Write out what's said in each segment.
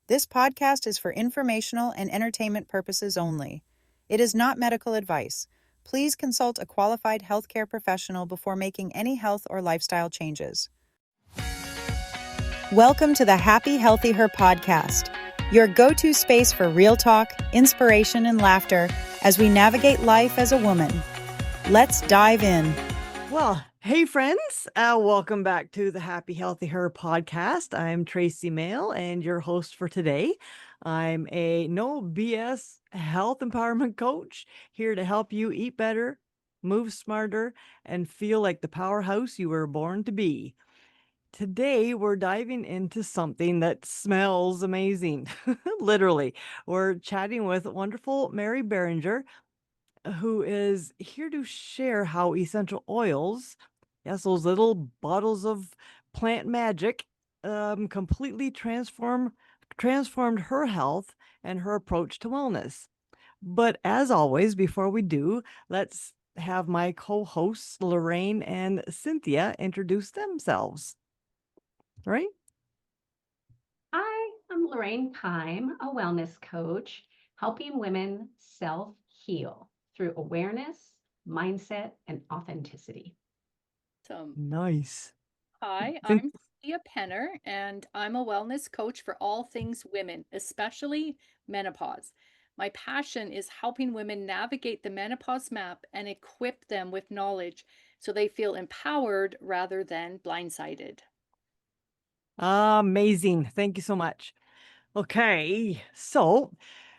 This podcast is for informational and entertainment purposes only. It is not medical advice. Please consult a qualified healthcare professional before making any health or lifestyle changes. Welcome to the Happy Healthy Her podcast, your go-to space for real talk, inspiration, and laughter as we navigate life as a woman. Let's dive in. Well, hey friends, welcome back to the Happy Healthy Her podcast. I'm Tracey Mail and your host for today. I'm a no BS health empowerment coach here to help you eat better, move smarter, and feel like the powerhouse you were born to be. Today, we're diving into something that smells amazing. Literally, we're chatting with wonderful Mary Biringer, who is here to share how essential oils, yes, those little bottles of plant magic, completely transformed her health and her approach to wellness. But as always, before we do, let's have my co-hosts Lorraine and Cynthia introduce themselves. Right? Hi, I'm Lorraine Kime, a wellness coach, helping women self-heal through awareness, mindset, and authenticity. Nice. Hi, Cyn- I'm Cynthia Penner, and I'm a wellness coach for all things women, especially menopause. My passion is helping women navigate the menopause map and equip them with knowledge so they feel empowered rather than blindsided. Amazing. Thank you so much. Okay, so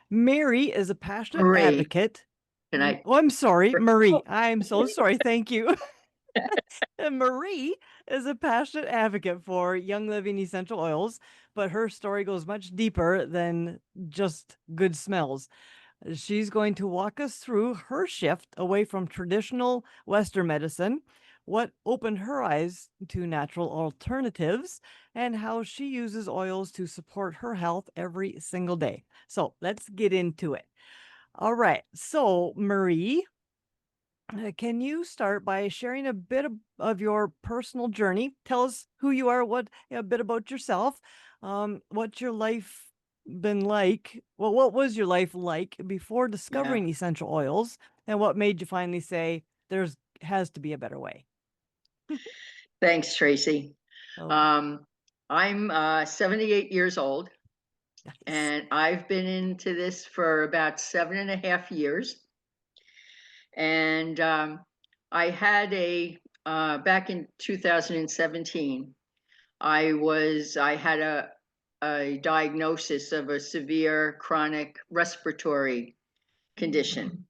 Mary is a passionate Marie, advocate. can I? Oh, I'm sorry, Marie. I'm so sorry. Thank you. And Marie is a passionate advocate for Young Living essential oils, but her story goes much deeper than just good smells. She's going to walk us through her shift away from traditional Western medicine, what opened her eyes to natural alternatives, and how she uses oils to support her health every single day. So let's get into it. All right. So, Marie, can you start by sharing a bit of your personal journey? Tell us who you are, a bit about yourself, what's your life been like? Well, what was your life like before Yeah. discovering essential oils, and what made you finally say there's has to be a better way? Thanks, Tracy. Okay, I'm 78 years old, nice. and I've been into this for about 7.5 years. And I had back in 2017, I had a diagnosis of a severe chronic respiratory condition.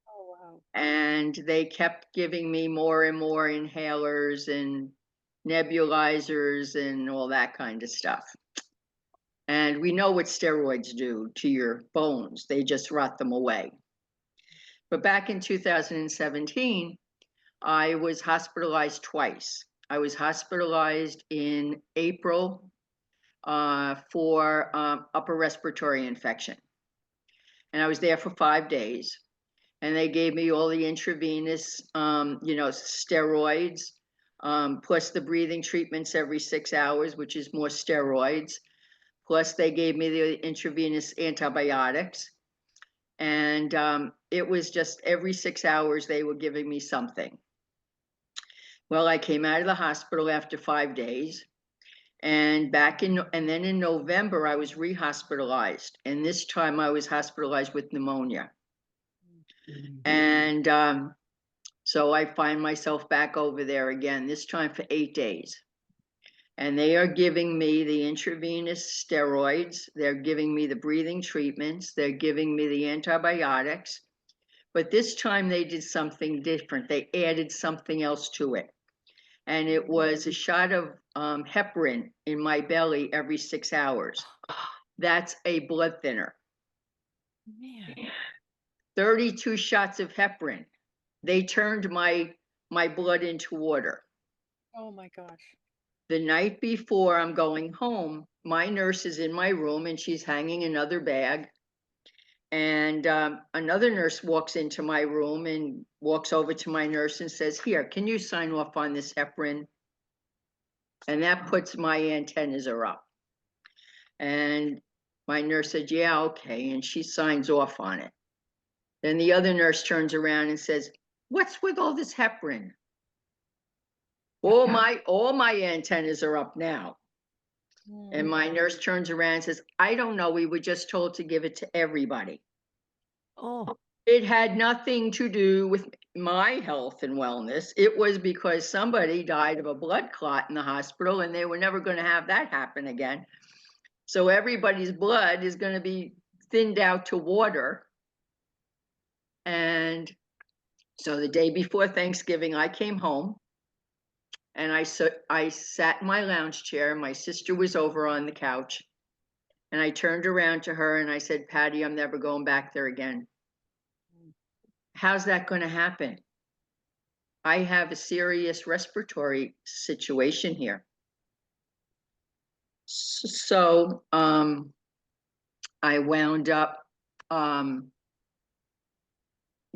Oh, wow. And they kept giving me more and more inhalers and nebulizers and all that kind of stuff. And we know what steroids do to your bones, they just rot them away. But back in 2017, I was hospitalized twice. I was hospitalized in April for upper respiratory infection. And I was there for 5 days. And they gave me all the intravenous, steroids, plus the breathing treatments every 6 hours, which is more steroids. Plus, they gave me the intravenous antibiotics. And it was just every 6 hours they were giving me something. Well, I came out of the hospital after 5 days. And then in November, I was rehospitalized. And this time I was hospitalized with pneumonia. And so I find myself back over there again, this time for 8 days. And they are giving me the intravenous steroids. They're giving me the breathing treatments. They're giving me the antibiotics. But this time they did something different. They added something else to it. And it was a shot of heparin in my belly every 6 hours. That's a blood thinner. Man. 32 shots of heparin. They turned my blood into water. Oh my gosh. The night before I'm going home, my nurse is in my room and she's hanging another bag. And another nurse walks into my room and walks over to my nurse and says, "Here, can you sign off on this heparin?" And that puts my antennas are up. And My nurse said, yeah, okay. And she signs off on it. Then the other nurse turns around and says, what's with all this heparin? All my antennas are up now. And my nurse turns around and says, I don't know. We were just told to give it to everybody. Oh, It had nothing to do with my health and wellness. It was because somebody died of a blood clot in the hospital and they were never going to have that happen again. So everybody's blood is going to be thinned out to water. And so the day before Thanksgiving, I came home and I sat in my lounge chair. My sister was over on the couch. And I turned around to her and I said, Patty, I'm never going back there again. How's that going to happen? I have a serious respiratory situation here. So I wound up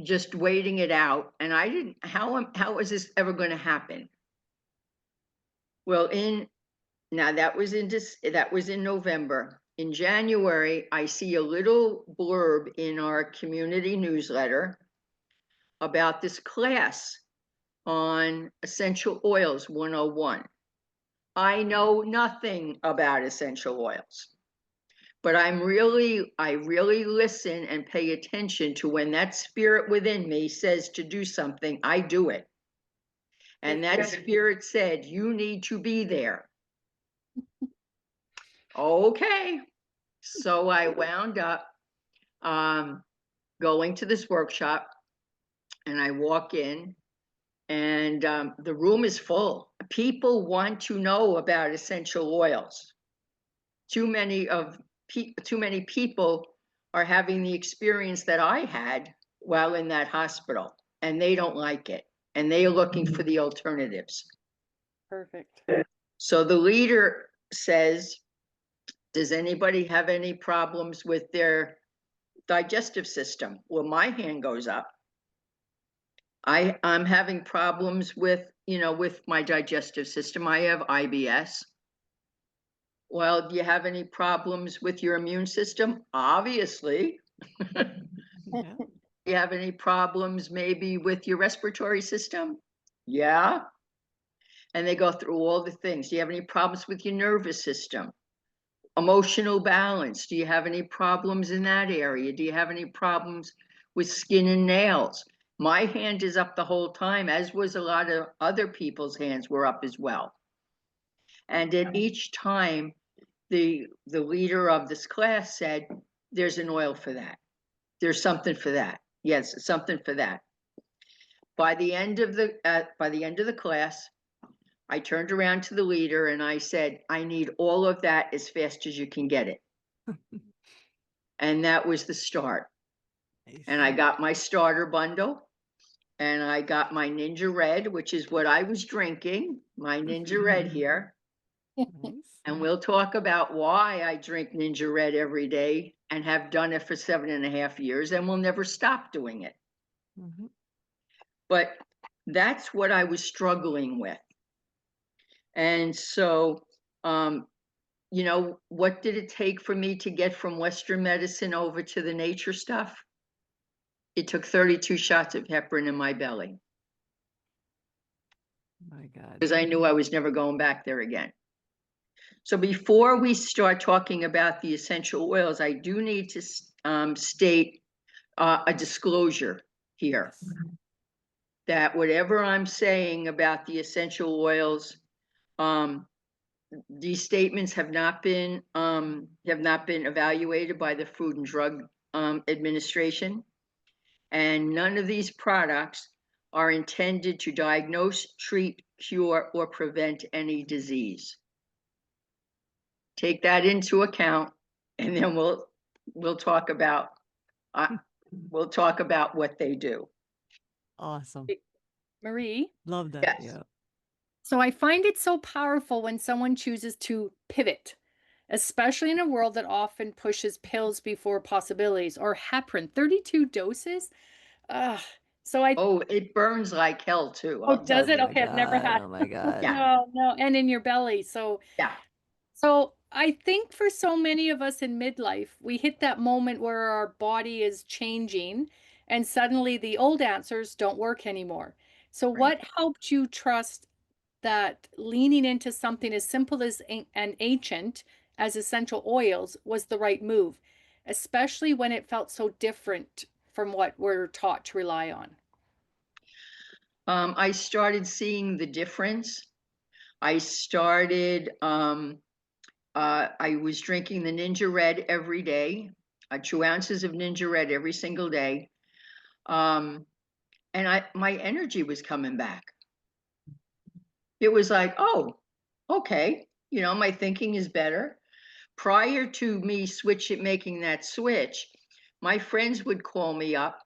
just waiting it out. And I didn't, how is this ever going to happen? Well, that was in November. In January, I see a little blurb in our community newsletter about this class on essential oils 101. I know nothing about essential oils, but I really listen and pay attention to when that spirit within me says to do something, I do it. And that spirit said, you need to be there. Okay. So I wound up going to this workshop and I walk in and the room is full. People want to know about essential oils. Too many people are having the experience that I had while in that hospital, and they don't like it, and they are looking for the alternatives. Perfect. So the leader says, does anybody have any problems with their digestive system? Well, my hand goes up. I'm having problems with my digestive system. I have IBS. Well, do you have any problems with your immune system? Obviously. yeah. Do you have any problems maybe with your respiratory system? Yeah. And they go through all the things. Do you have any problems with your nervous system? Emotional balance. Do you have any problems in that area? Do you have any problems with skin and nails? My hand is up the whole time, as was a lot of other people's hands were up as well. And at each time, the leader of this class said, there's an oil for that. There's something for that. Yes, something for that. By the end of the class, I turned around to the leader and I said, I need all of that as fast as you can get it. And that was the start. Nice. And I got my starter bundle and I got my Ninja Red, which is what I was drinking, my Ninja Red here. Nice. And we'll talk about why I drink Ninja Red every day and have done it for 7.5 years and will never stop doing it. Mhm. But that's what I was struggling with. And so, what did it take for me to get from Western medicine over to the nature stuff? It took 32 shots of heparin in my belly My God. because I knew I was never going back there again. So before we start talking about the essential oils, I do need to state a disclosure here. Yes. That whatever I'm saying about the essential oils, these statements have not been evaluated by the Food and Drug Administration, and none of these products are intended to diagnose, treat, cure, or prevent any disease. Take that into account, and then we'll talk about what they do. Awesome. Marie, Love that. Yes. Yeah. so I find it so powerful when someone chooses to pivot, especially in a world that often pushes pills before possibilities or heparin, 32 doses. So Oh, it burns like hell too. oh, I'll tell does it? you. Okay, I've never had. Oh my God. Yeah. No, no, and in your belly. Yeah. So I think for so many of us in midlife, we hit that moment where our body is changing and suddenly the old answers don't work anymore. So, Right. what helped you trust that leaning into something as simple as an ancient as essential oils was the right move, especially when it felt so different from what we're taught to rely on? I started seeing the difference. I started, I was drinking the Ninja Red every day, 2 ounces of Ninja Red every single day. And my energy was coming back. It was like, oh, okay, my thinking is better. Prior to me making that switch, my friends would call me up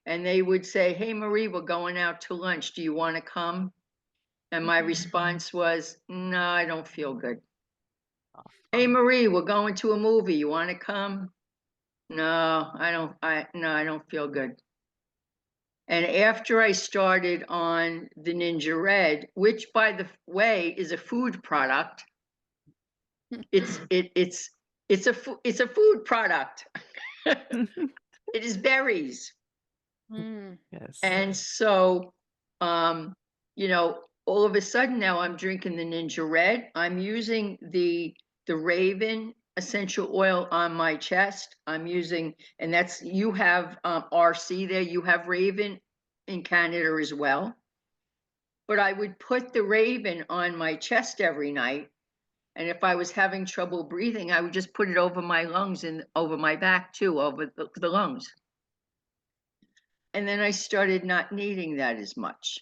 and they would say, "Hey, Marie, we're going out to lunch. Do you want to come?" And my response was, "No, I don't feel good." "Hey, Marie, we're going to a movie. You want to come?" "No, I don't. No, I don't feel good." And after I started on the Ninja Red, which by the way is a food product, it's a food product. It is berries. Mm. Yes. And so, all of a sudden now I'm drinking the Ninja Red. I'm using the Raven essential oil on my chest. I'm using, and that's, you have RC there, you have Raven in Canada as well. But I would put the Raven on my chest every night. And if I was having trouble breathing, I would just put it over my lungs and over my back too, over the lungs. And then I started not needing that as much.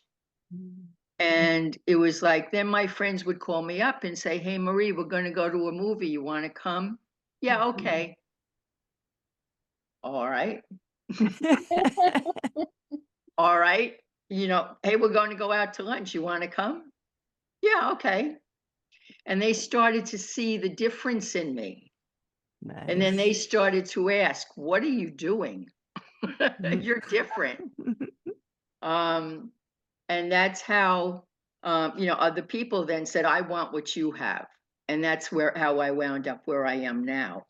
And it was like, then my friends would call me up and say, "Hey, Marie, we're going to go to a movie. You want to come?" "Yeah, okay." "All right. All right. Hey, we're going to go out to lunch. You want to come?" "Yeah, okay." And they started to see the difference in me. And then they Nice. started to ask, "What are you doing? You're different." And that's how, other people then said, "I want what you have." And that's how I wound up where I am now.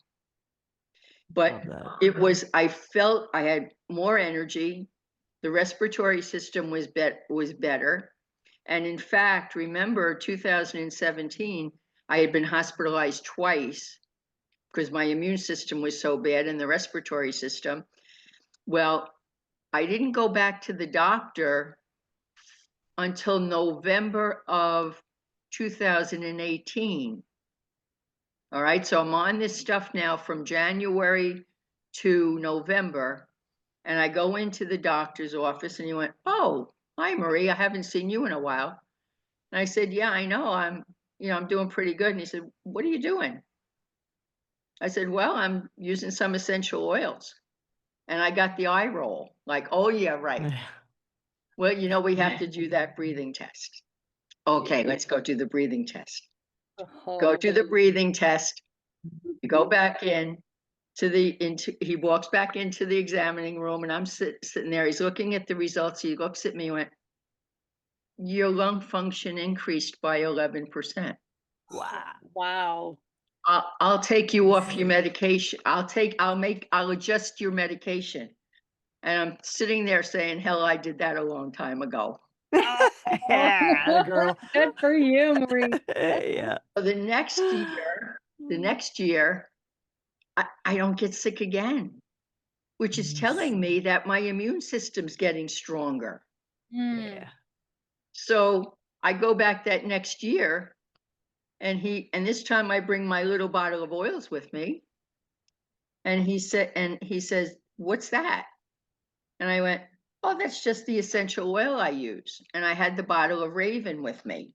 But Love that. I felt I had more energy. The respiratory system was better. And in fact, remember 2017, I had been hospitalized twice because my immune system was so bad and the respiratory system. Well, I didn't go back to the doctor until November of 2018. All right, so I'm on this stuff now from January to November, and I go into the doctor's office and he went, "Oh, hi Marie, I haven't seen you in a while." And I said, "Yeah, I know, I'm doing pretty good." And he said, "What are you doing?" I said, "Well, I'm using some essential oils." And I got the eye roll, like, "Oh yeah, right. Well, we have to do that breathing test." "Okay, let's go do the breathing test." Go Oh. do the breathing test. You go back he walks back into the examining room and I'm sitting there. He's looking at the results. He looks at me and went, "Your lung function increased by 11%. Wow. Wow. I'll take you off your medication. I'll adjust your medication." And I'm sitting there saying, "Hell, I did that a long time ago." Yeah, girl. Good for you, Marie. Yeah. So the next year, I don't get sick again, which is telling me that my immune system's getting stronger. Mm. Yeah. So I go back that next year and this time I bring my little bottle of oils with me. And he says, "What's that?" And I went, "Oh, that's just the essential oil I use." And I had the bottle of Raven with me.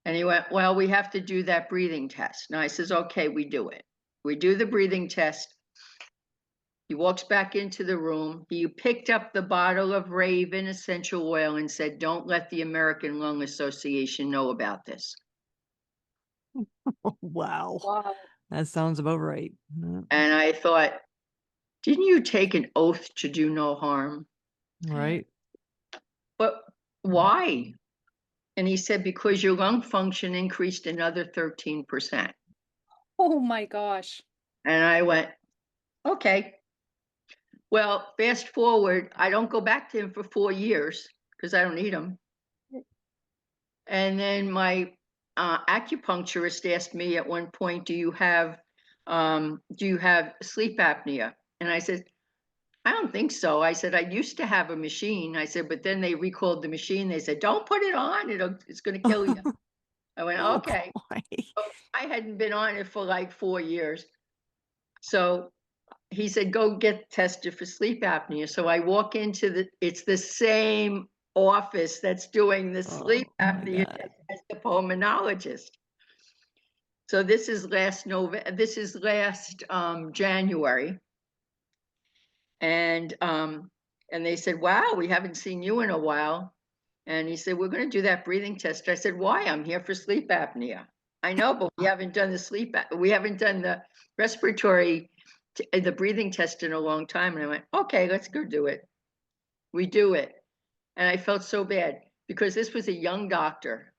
And he went, "Well, we have to do that breathing test." And I says, "Okay, we do it." We do the breathing test. He walks back into the room. He picked up the bottle of Raven essential oil and said, "Don't let the American Lung Association know about this." Wow. Wow. That sounds about right. And I thought, didn't you take an oath to do no harm? Right. But why? And he said, "Because your lung function increased another 13%. Oh my gosh. And I went, okay. Well, fast forward, I don't go back to him for 4 years because I don't need him. And then my acupuncturist asked me at one point, do you have sleep apnea? And I said, I don't think so. I said, I used to have a machine. I said, but then they recalled the machine. They said, don't put it on. It's going to kill you. I went, Oh okay. boy. So I hadn't been on it for like 4 years. So he said, go get tested for sleep apnea. So I walk into it's the same office that's doing the sleep Oh my apnea God. test as the pulmonologist. So this is last January. And they said, wow, we haven't seen you in a while. And he said, we're going to do that breathing test. I said, why? I'm here for sleep apnea. I know, but we haven't done we haven't done the respiratory, the breathing test in a long time. And I went, okay, let's go do it. We do it. And I felt so bad because this was a young doctor.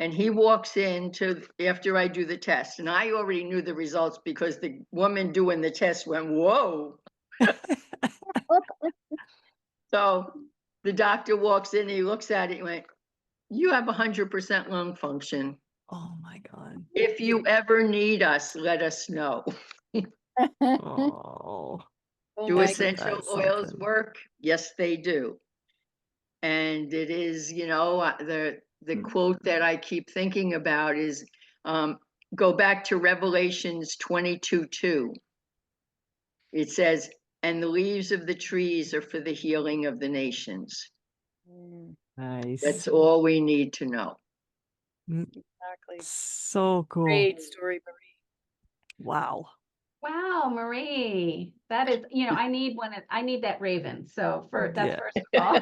And he walks in after I do the test. And I already knew the results because the woman doing the test went, whoa. So the doctor walks in, he looks at it and went, you have 100% lung function. Oh my God. If you ever need us, let us know. Oh. Oh Do my essential That's oils something. work? Yes, they do. And it is, the quote that I keep thinking about is, go back to Revelations 22:2. It says, and the leaves of the trees are for the healing of the nations. Mm, Nice. That's all we need to know. exactly. So cool. Great story, Marie. Wow. Wow, Marie, that is, I need that raven. So that's Yeah. first of all.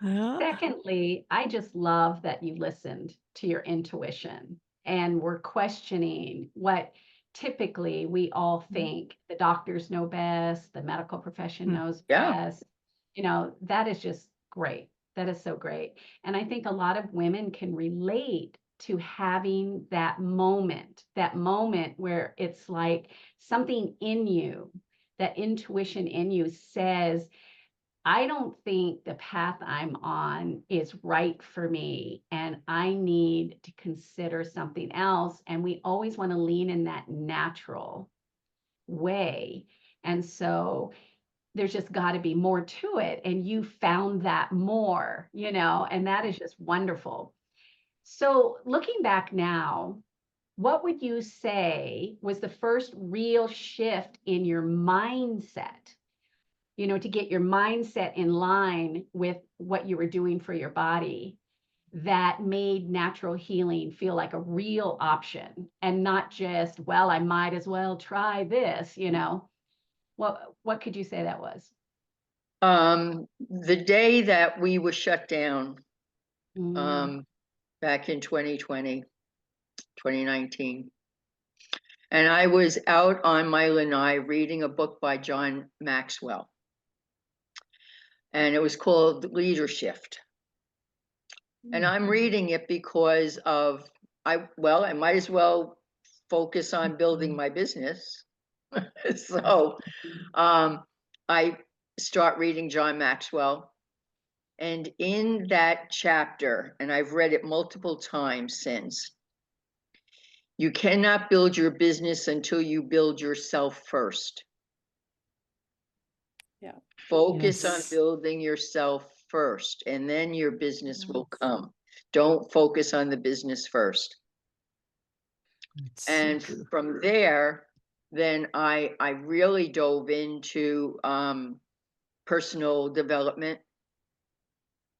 Yeah. Secondly, I just love that you listened to your intuition and were questioning what typically we all think the doctors know best, the medical profession knows Yeah. best. That is just great. That is so great. And I think a lot of women can relate to having that moment where it's like something in you, that intuition in you says, I don't think the path I'm on is right for me, and I need to consider something else. And we always want to lean in that natural way. And so there's just got to be more to it. And you found that more, and that is just wonderful. So looking back now, what would you say was the first real shift in your mindset? To get your mindset in line with what you were doing for your body that made natural healing feel like a real option and not just, well, I might as well try this. What could you say that was? The day that we were shut down, Mm, back in 2020, 2019. And I was out on my lanai reading a book by John Maxwell. And it was called Leadership. And I'm reading it because I might as well focus on building my business. So I start reading John Maxwell. And in that chapter, and I've read it multiple times since, you cannot build your business until you build yourself first. Yeah. Focus on Yes. building yourself first, and then your business will Yes. come. Don't focus on the business first. It's so And true. from there, then I really dove into personal development.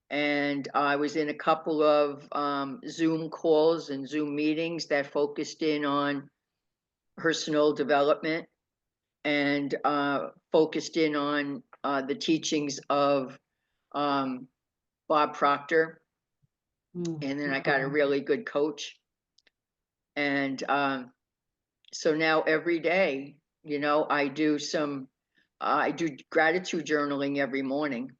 And I was in a couple of Zoom calls and Zoom meetings that focused in on personal development and focused in on the teachings of Bob Proctor. mm, And then I got a really good coach. And so now every day, I do gratitude journaling every morning.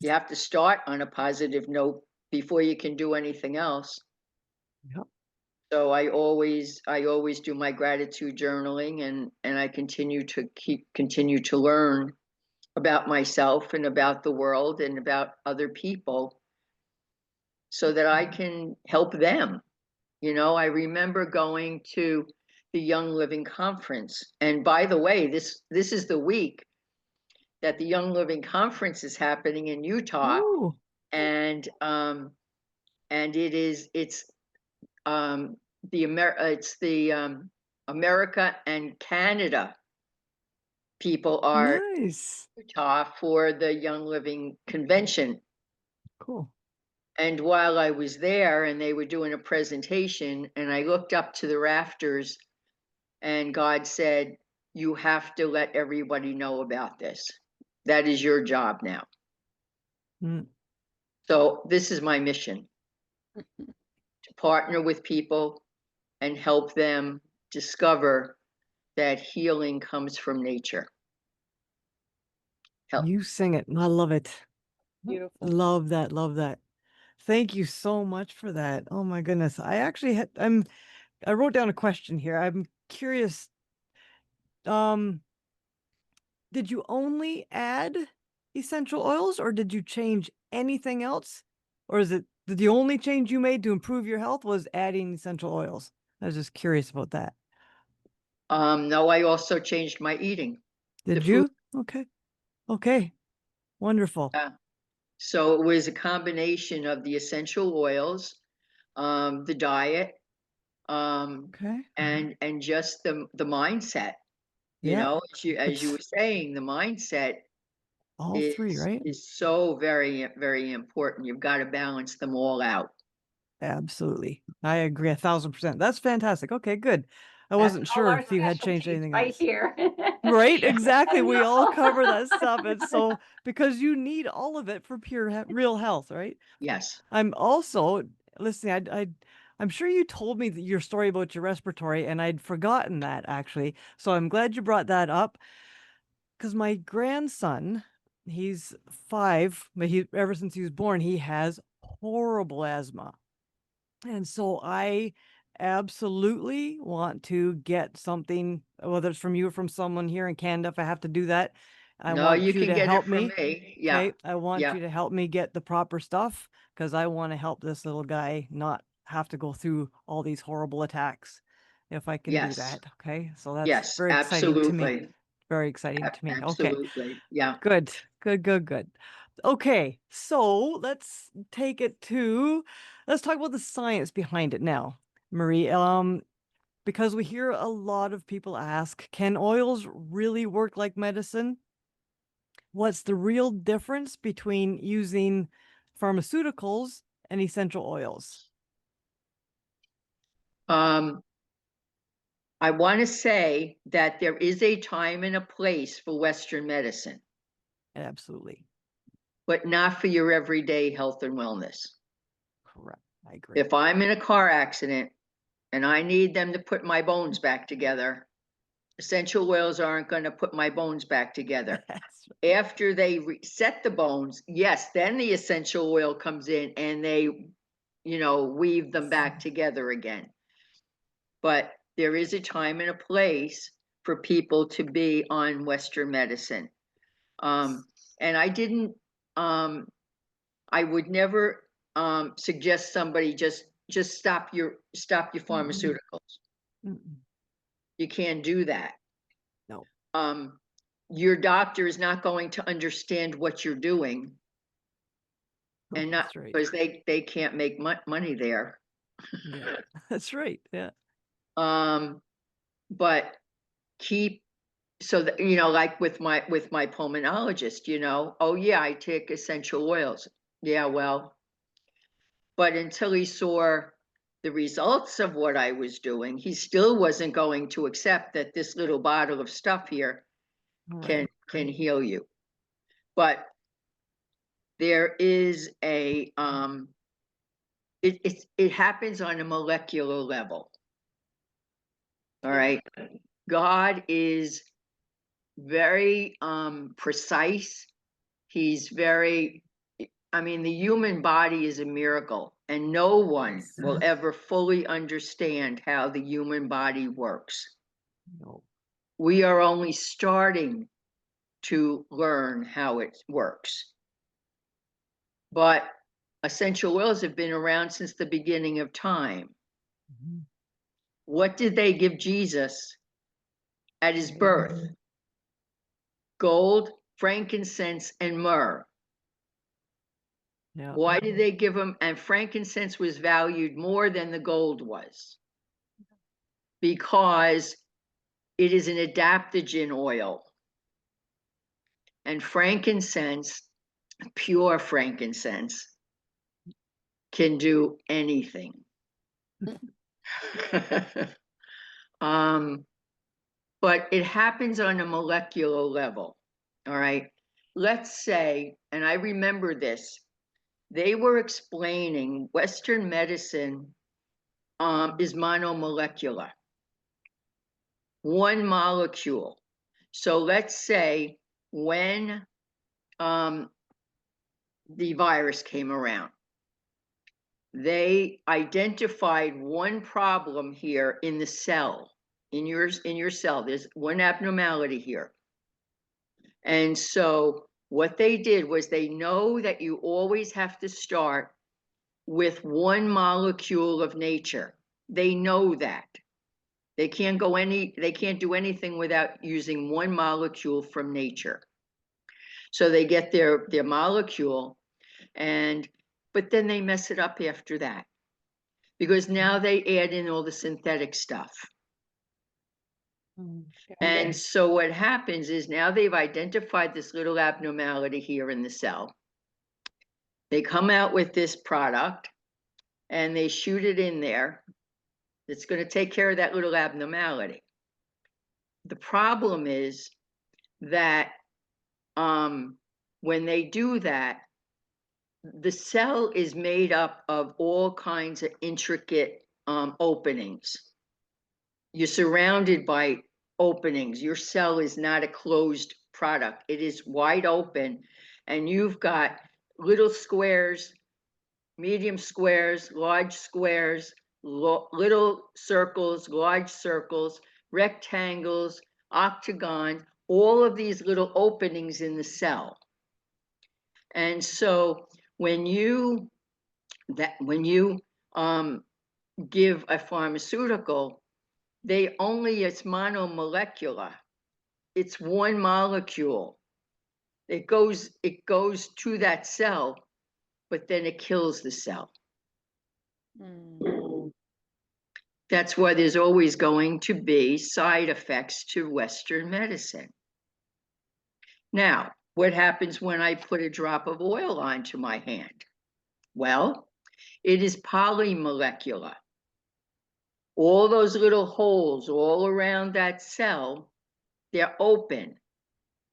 You have to start on a positive note before you can do anything else. Yep. So I always do my gratitude journaling, and I continue to learn about myself and about the world and about other people so that I can help them. I remember going to the Young Living Conference. And by the way, this is the week that the Young Living Conference is happening in Utah. Ooh, And it's America and Canada people are nice. in Utah for the Young Living Convention. Cool. And while I was there and they were doing a presentation, and I looked up to the rafters, and God said, "You have to let everybody know about this. That is your job now." Mm. So this is my mission, to partner with people and help them discover that healing comes from nature. Help. You sing it. I love it. Beautiful. Love that. Love that. Thank you so much for that. Oh my goodness. I actually I wrote down a question here. I'm curious. Did you only add essential oils or did you change anything else? Or is it the only change you made to improve your health was adding essential oils? I was just curious about that. No, I also changed my eating. The Did food. you? Okay. Okay. Wonderful. So it was a combination of the essential oils, the diet, Okay. and just the mindset. Yeah. As you It's were saying, the mindset all three, is right? is so very, very important. You've got to balance them all out. Absolutely. I agree 1,000%. That's fantastic. Okay, good. I That's wasn't all sure our if you had changed specialties anything right else. here. Right, exactly. We all No. cover that stuff. It's so because you need all of it for pure real health, right? Yes. I'm also listening. I'm sure you told me your story about your respiratory, and I'd forgotten that actually. So I'm glad you brought that up because my grandson, he's 5, but he ever since he was born, he has horrible asthma. And so I absolutely want to get something, whether it's from you or from someone here in Canada, if I have to do that. I No, want you you can to get it help from me. me. Yeah. Okay. I want Yeah. you to help me get the proper stuff because I want to help this little guy not have to go through all these horrible attacks if I can do Yes. that. Okay. So that's Yes. very exciting to me. Absolutely. Very exciting to me. Okay. Absolutely. Yeah. Good, good, good, good. Okay, so let's talk about the science behind it now, Marie. Because we hear a lot of people ask, can oils really work like medicine? What's the real difference between using pharmaceuticals and essential oils? I want to say that there is a time and a place for Western medicine, Absolutely. but not for your everyday health and wellness. Correct. I agree. If I'm in a car accident and I need them to put my bones back together, essential oils aren't going to put my bones back together. That's After they reset the bones, yes, then the essential oil comes in and they, weave them back together again. But there is a time and a place for people to be on Western medicine. And I would never suggest somebody just stop your pharmaceuticals. Mm-mm. You can't do that. No. Your doctor is not going to understand what you're doing, and not That's right. because they can't make money there. Yeah, that's right. Yeah. But keep so that like with my pulmonologist, oh yeah, I take essential oils. Yeah, well, but until he saw the results of what I was doing, he still wasn't going to accept that this little bottle of stuff here Right. can heal you. But there is it happens on a molecular level. All right. God is very precise. He's very, I mean, the human body is a miracle. and no one Yes. will ever fully understand how the human body works. No. We are only starting to learn how it works. But essential oils have been around since the beginning of time. Mhm. What did they give Jesus at his birth? Gold, frankincense, and myrrh. Yeah. Why did they give him? And frankincense was valued more than the gold was, because it is an adaptogen oil. And frankincense, pure frankincense, can do anything. But it happens on a molecular level. All right. Let's say, and I remember this, they were explaining Western medicine is monomolecular, one molecule. So let's say when the virus came around, they identified one problem here in the cell, in your cell. There's one abnormality here. And so what they did was, they know that you always have to start with one molecule of nature. They know that. They can't do anything without using one molecule from nature. So they get their molecule, but then they mess it up after that, because now they add in all the synthetic stuff. And so what happens is, now they've identified this little abnormality here in the cell. They come out with this product and they shoot it in there. It's going to take care of that little abnormality. The problem is that when they do that, the cell is made up of all kinds of intricate openings. You're surrounded by openings. Your cell is not a closed product. It is wide open, and you've got little squares, medium squares, large squares, little circles, large circles, rectangles, octagons, all of these little openings in the cell. And so when you give a pharmaceutical, it's monomolecular. It's one molecule. It goes to that cell, but then it kills the cell. That's why there's always going to be side effects to Western medicine. Now, what happens when I put a drop of oil onto my hand? Well, it is polymolecular. All those little holes all around that cell, they're open.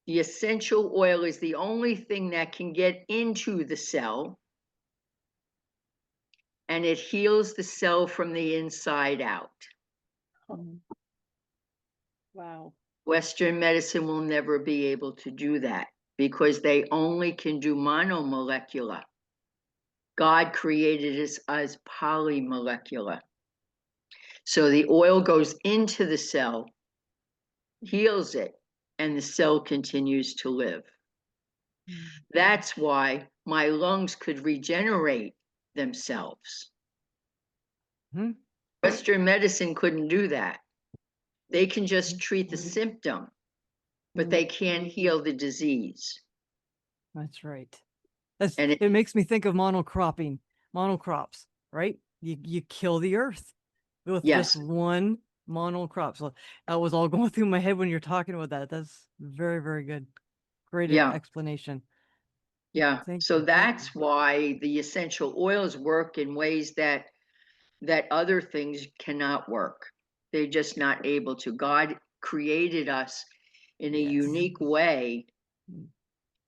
The essential oil is the only thing that can get into the cell, and it heals the cell from the inside out. Wow. Western medicine will never be able to do that, because they only can do monomolecular. God created us as polymolecular. So the oil goes into the cell, heals it, and the cell continues to live. That's why my lungs could regenerate themselves. Western medicine couldn't do that. They can just treat the symptom, but they can't heal the disease. That's right. And It makes me think of monocrops, right? You kill the earth with Yes. just one monocrop. So that was all going through my head when you're talking about that. That's very, very good. Great explanation. Yeah. Thank So you. that's why the essential oils work in ways that other things cannot work. They're just not able to. God created us in a unique way.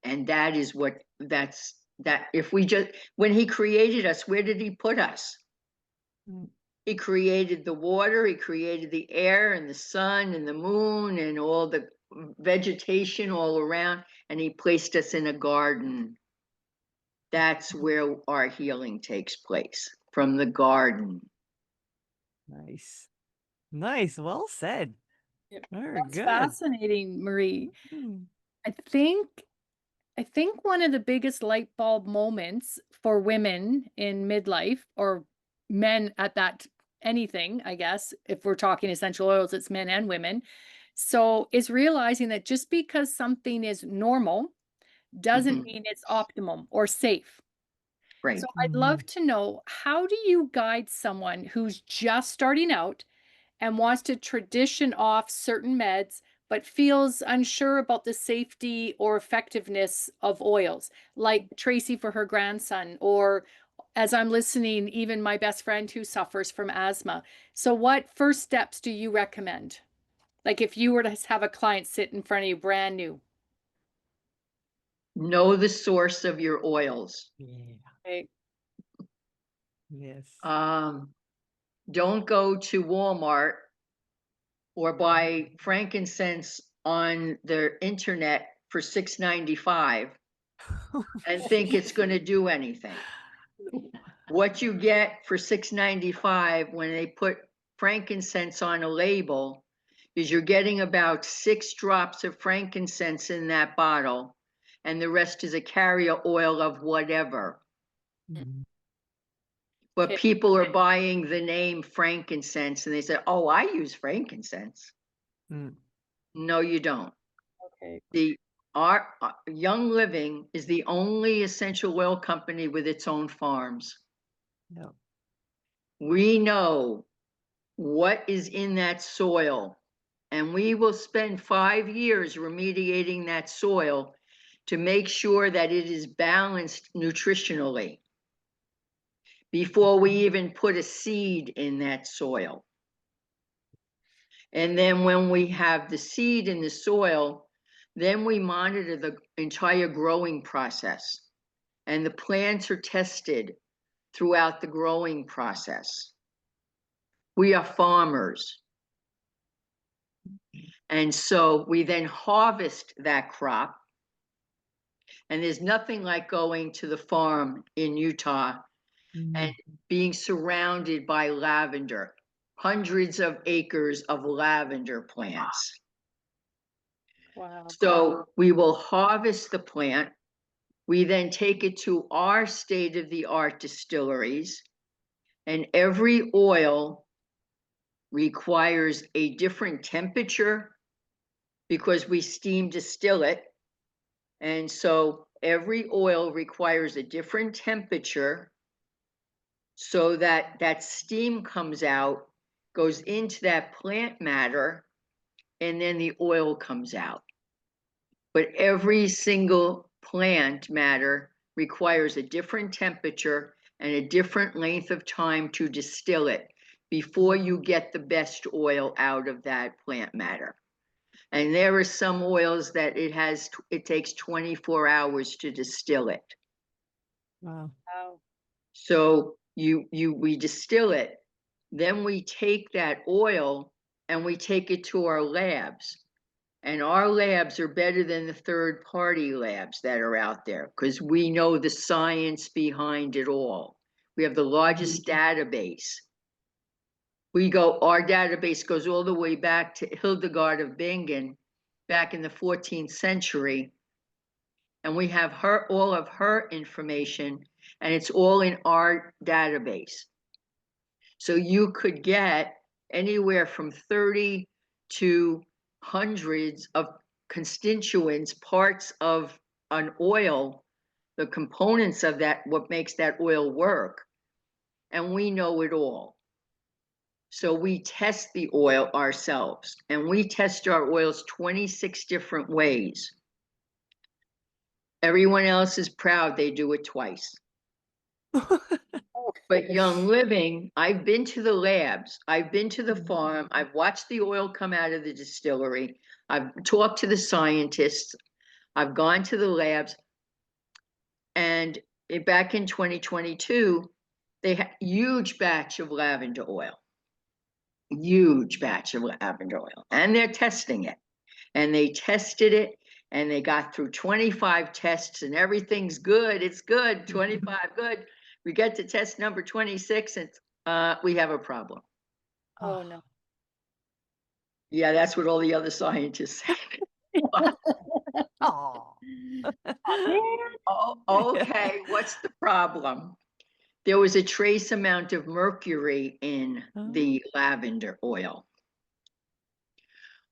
And that is if we just, when he created us, where did he put us? He created the water, he created the air and the sun and the moon and all the vegetation all around, and he placed us in a garden. That's where our healing takes place, from the garden. Nice. Nice. Well said. Yep. Very That's good. fascinating, Marie. Hmm. I think I think one of the biggest light bulb moments for women in midlife, or men at that anything, I guess, if we're talking essential oils, it's men and women. So is realizing that just because something is normal doesn't Mhm. mean it's optimum or safe. Right. So I'd love to know, how do you guide someone who's just starting out and wants to tradition off certain meds, but feels unsure about the safety or effectiveness of oils, like Tracy for her grandson, or as I'm listening, even my best friend who suffers from asthma. So, what first steps do you recommend? Like if you were to have a client sit in front of you brand new. Know the source of your oils. Yeah. Right. Yes. Don't go to Walmart or buy frankincense on the internet for $6.95 and think it's going to do anything. What you get for $6.95 when they put frankincense on a label is you're getting about 6 drops of frankincense in that bottle, and the rest is a carrier oil of whatever. Mhm. But Okay. people are buying the name frankincense and they say, oh, I use frankincense. Mm. No, you don't. Okay. Our Young Living is the only essential oil company with its own farms. Yeah. We know what is in that soil, and we will spend 5 years remediating that soil to make sure that it is balanced nutritionally before we even put a seed in that soil. And then when we have the seed in the soil, then we monitor the entire growing process. And the plants are tested throughout the growing process. We are farmers. And so we then harvest that crop. And there's nothing like going to the farm in Utah and being surrounded by lavender, hundreds of acres of lavender plants. Wow. So we will harvest the plant. We then take it to our state-of-the-art distilleries, and every oil requires a different temperature because we steam distill it. And so every oil requires a different temperature so that that steam comes out, goes into that plant matter, and then the oil comes out. But every single plant matter requires a different temperature and a different length of time to distill it before you get the best oil out of that plant matter. And there are some oils that it takes 24 hours to distill it. Wow. Wow. So we distill it, then we take that oil and we take it to our labs. And our labs are better than the third-party labs that are out there because we know the science behind it all. We have the largest database. Our database goes all the way back to Hildegard of Bingen back in the 14th century. And we have all of her information, and it's all in our database. So you could get anywhere from 30 to hundreds of constituents, parts of an oil, the components of that, what makes that oil work. And we know it all. So we test the oil ourselves, and we test our oils 26 different ways. Everyone else is proud they do it twice. But Young Living, I've been to the labs, I've been to the farm, I've watched the oil come out of the distillery, I've talked to the scientists, I've gone to the labs, and back in 2022, they had a huge batch of lavender oil, and they're testing it. And they tested it, and they got through 25 tests and everything's good. It's good, 25, good. We get to test number 26 and we have a problem. Oh no. Yeah, that's what all the other scientists say. Oh. Oh, okay, what's the problem? There was a trace amount of mercury in the lavender oil.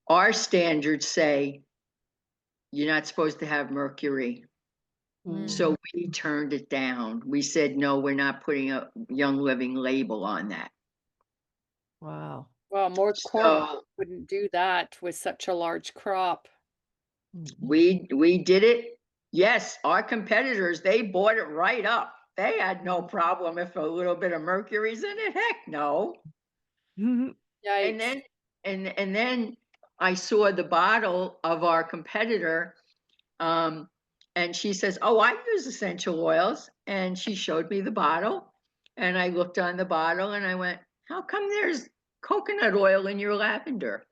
Our standards say you're not supposed to have mercury. So we turned it down. We said, no, we're not putting a Young Living label on that. Wow. Well, more corn So wouldn't do that with such a large crop. we did it. Yes, our competitors, they bought it right up. They had no problem if a little bit of mercury's in it. Heck no. And Yikes. then and then I saw the bottle of our competitor, and she says, "Oh, I use essential oils." And she showed me the bottle, and I looked on the bottle, and I went, "How come there's coconut oil in your lavender?"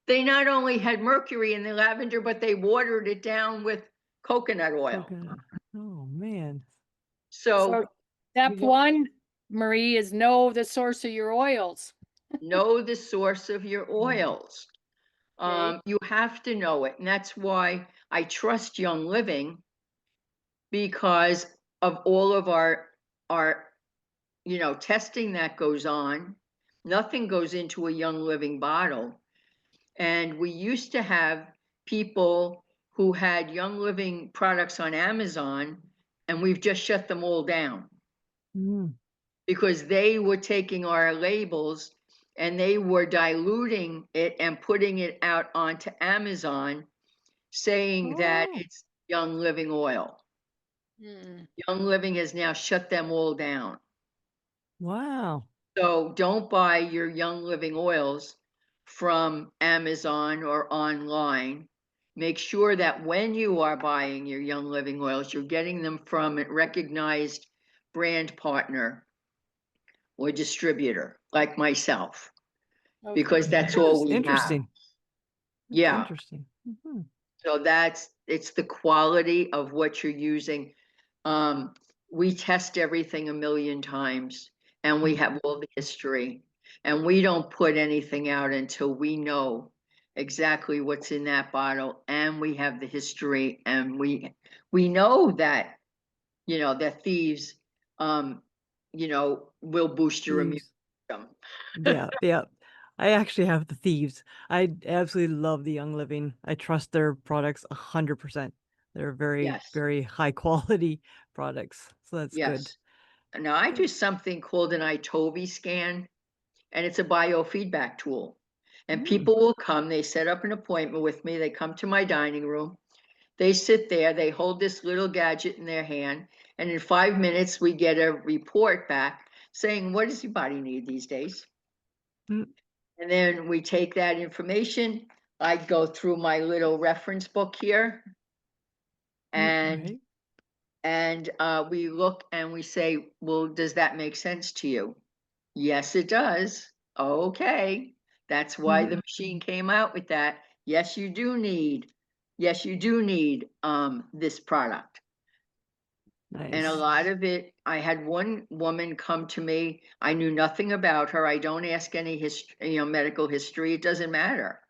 They not only had mercury in the lavender, but they watered it down with coconut oil. Coconut. Oh man. So Step you one, Marie, is know the source of your oils. know the source of your oils. Okay. You have to know it. And that's why I trust Young Living, because of all of our testing that goes on. Nothing goes into a Young Living bottle. And we used to have people who had Young Living products on Amazon, and we've just shut them all down because they were taking our labels and they were diluting it and putting it out onto Amazon, saying that it's Young Living oil. Young Living has now shut them all down. Wow. So don't buy your Young Living oils from Amazon or online. Make sure that when you are buying your Young Living oils, you're getting them from a recognized brand partner or distributor like myself, because that's all we have. Interesting. Yeah. Interesting. So it's the quality of what you're using. We test everything a million times, and we have all the history, and we don't put anything out until we know exactly what's in that bottle, and we have the history, and we know that that thieves will boost your immune system. Yeah. I actually have the thieves. I absolutely love the Young Living. I trust their products 100%. They're very, Yes. very high quality products. So that's good. Yes. Now I do something called an iTovi scan, and it's a biofeedback tool. And people will come, they set up an appointment with me, they come to my dining room, they sit there, they hold this little gadget in their hand, and in 5 minutes we get a report back saying, what does your body need these days? And then we take that information. I go through my little reference book here, and we look and we say, well, does that make sense to you? Yes, it does. Okay. That's why the machine came out with that. Yes, you do need this product. And a lot of it, I had one woman come to me. I knew nothing about her. I don't ask any history, medical history. It doesn't matter.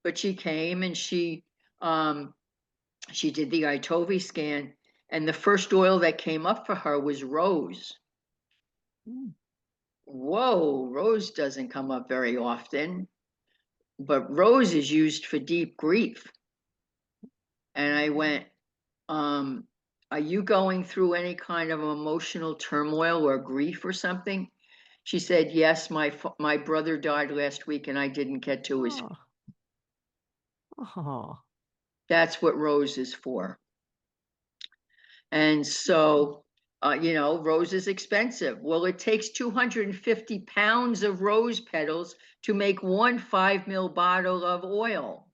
But she came and she did the iTovi scan, and the first oil that came up for her was rose. Whoa, rose doesn't come up very often, but rose is used for deep grief. And I went, are you going through any kind of emotional turmoil or grief or something? She said, yes, my brother died last week and I didn't get to his. That's what rose is for. And so, rose is expensive. Well, it takes 250 pounds of rose petals to make 1 5 ml bottle of oil.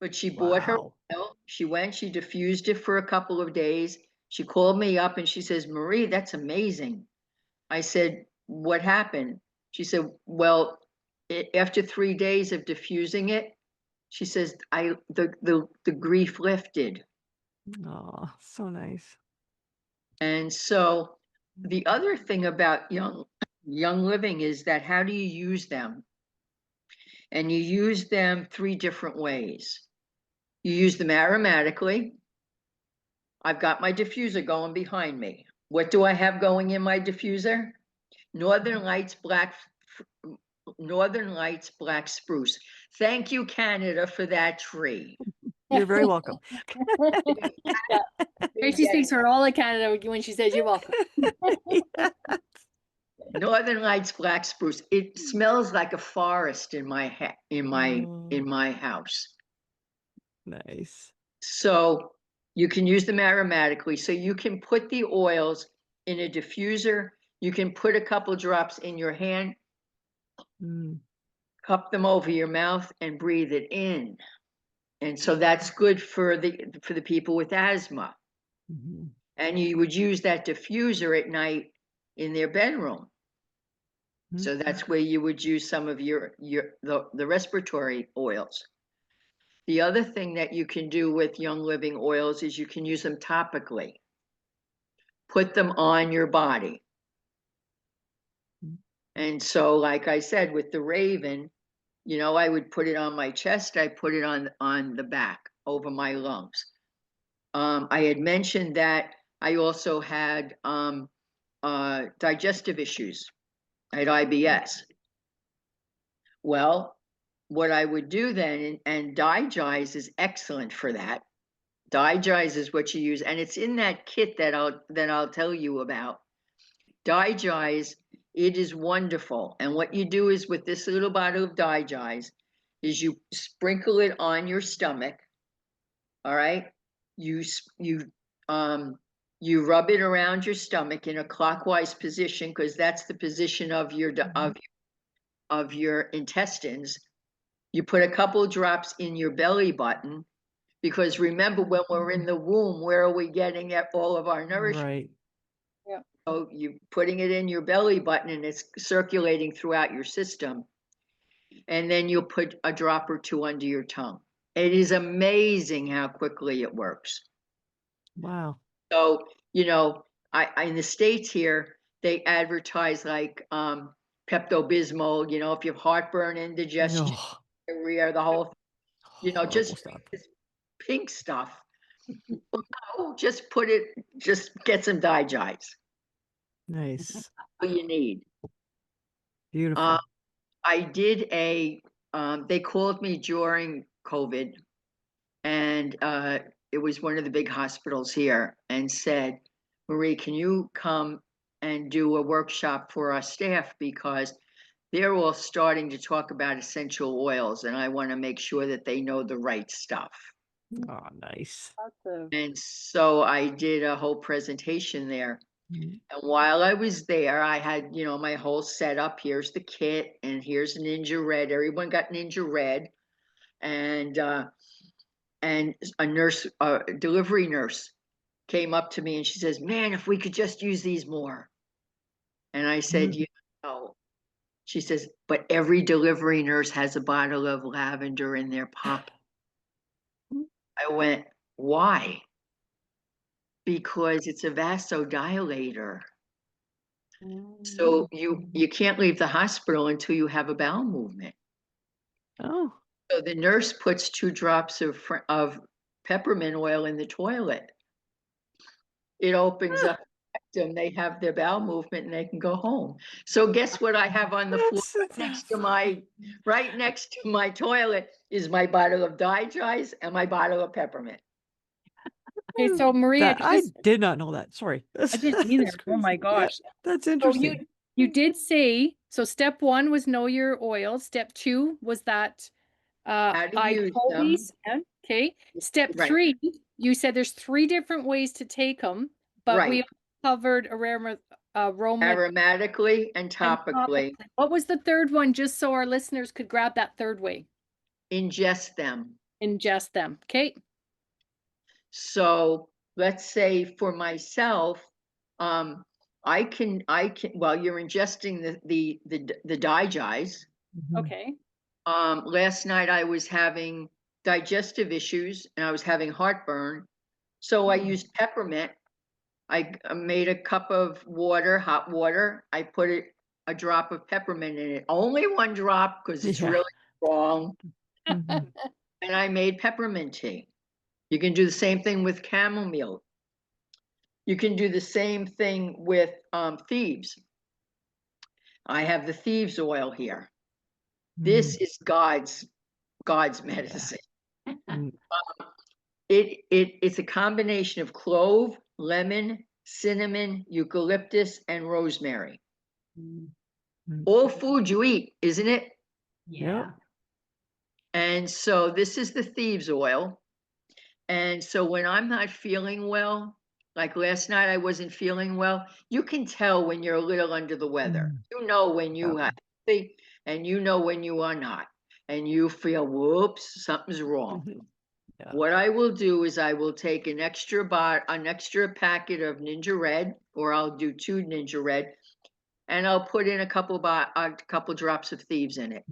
But she bought her oil. She went, she diffused it for a couple of days. She called me up and she says, Marie, that's amazing. I said, what happened? She said, well, after 3 days of diffusing it, She says, the grief lifted. Oh, so nice. And so the other thing about Young Living is that how do you use them? And you use them 3 different ways. You use them aromatically. I've got my diffuser going behind me. What do I have going in my diffuser? Northern Lights black spruce. Thank you, Canada, for that tree. You're very welcome. Tracey speaks for all of Canada when she says you're welcome. Northern Lights black spruce. It smells like a forest in my house. Nice. So you can use them aromatically. So you can put the oils in a diffuser. You can put a couple drops in your hand, cup them over your mouth, and breathe it in. And so that's good for the people with asthma. And you would use that diffuser at night in their bedroom. So that's where you would use some of the respiratory oils. The other thing that you can do with Young Living oils is you can use them topically. Put them on your body. And so, like I said, with the Raven, you know, I would put it on my chest. I put it on the back over my lungs. I had mentioned that I also had digestive issues. I had IBS. Well, what I would do then, and Digise is excellent for that. Digise is what you use, and it's in that kit that I'll tell you about. Digise, it is wonderful. And what you do is with this little bottle of Digise is you sprinkle it on your stomach. All right. You rub it around your stomach in a clockwise position, because that's the position of your intestines. You put a couple drops in your belly button, because remember, when we're in the womb, where are we getting all of our nourishment? Right. Yeah. So you're putting it in your belly button and it's circulating throughout your system. And then you'll put a drop or 2 under your tongue. It is amazing how quickly it works. Wow. So, you know, I in the States here, they advertise like Pepto-Bismol, you know, if you have heartburn, indigestion, diarrhea, the whole, you know, just stuff. this pink stuff. Oh, just get some Digise. Nice. All you need. Beautiful. I did they called me during COVID, and it was one of the big hospitals here, and said, Marie, can you come and do a workshop for our staff, because they're all starting to talk about essential oils, and I want to make sure that they know the right stuff. Oh, nice. Awesome. And so I did a whole presentation there. And while I was there, I had, you know, my whole setup. Here's the kit, and here's Ninja Red. Everyone got Ninja Red, and a nurse, delivery nurse, came up to me and she says, "Man, if we could just use these more." And I said, "You know," she says, "but every delivery nurse has a bottle of lavender in their pocket." I went, "Why?" Because it's a vasodilator. So you can't leave the hospital until you have a bowel movement. Oh. So the nurse puts 2 drops of peppermint oil in the toilet. It opens up them. They have their bowel movement and they can go home. So guess what I have on the floor right next to my toilet is my bottle of Digise and my bottle of peppermint. Okay, so Maria, I did not know that. Sorry. I didn't either. Oh my gosh. Yeah, that's So interesting. you did say, so step 1 was know your oil. Step 2 was that How to use them. Okay. Step Right. 3, you said there's 3 different ways to take them, but we Right. covered Aromatically and and topically. What was the third one, just so our listeners could grab that third way? Ingest them. Ingest them. Okay. So let's say for myself, I can while you're ingesting the Digise. Okay. Last night I was having digestive issues and I was having heartburn. So I used peppermint. I made a cup of water, hot water. I put a drop of peppermint in it, only one drop because it's Yeah. really strong. Mhm. And I made peppermint tea. You can do the same thing with chamomile. You can do the same thing with thieves. I have the thieves oil here. This is God's medicine. Mm. It's a combination of clove, lemon, cinnamon, eucalyptus, and rosemary. Mm. All food you eat, isn't it? Yeah. And so this is the thieves oil. And so when I'm not feeling well, like last night I wasn't feeling well, you can tell when you're a little under the weather. You know when you are healthy and you know when you are not. And you feel, whoops, something's wrong. Yeah. What I will do is I will take an extra packet of Ninja Red, or I'll do 2 Ninja Red, and I'll put in a couple drops of thieves in it.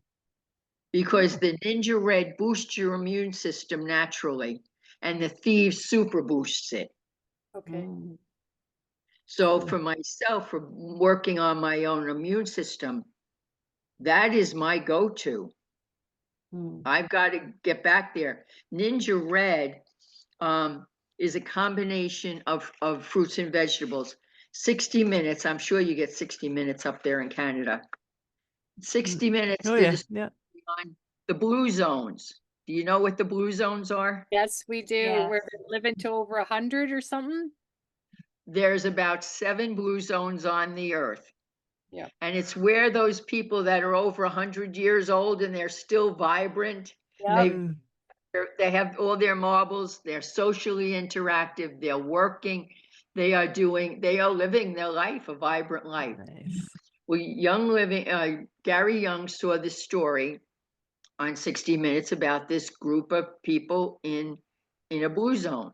Because the Ninja Red boosts your immune system naturally, and the thieves super boosts it. Okay. So Cool. for myself, for working on my own immune system, that is my go-to. I've got to get back there. Ninja Red is a combination of fruits and vegetables. 60 minutes. I'm sure you get 60 minutes up there in Canada. 60 minutes Oh to yeah. the Yeah. on the blue zones. Do you know what the blue zones are? Yes, we do. Yes. We're living to over 100 or something. There's about 7 blue zones on the earth. Yeah. And it's where those people that are over 100 years old and they're still vibrant, Yep. they have all their marbles, they're socially interactive, they're working, they are living their life, a vibrant life. Nice. Well, Gary Young saw this story on 60 Minutes about this group of people in a blue zone.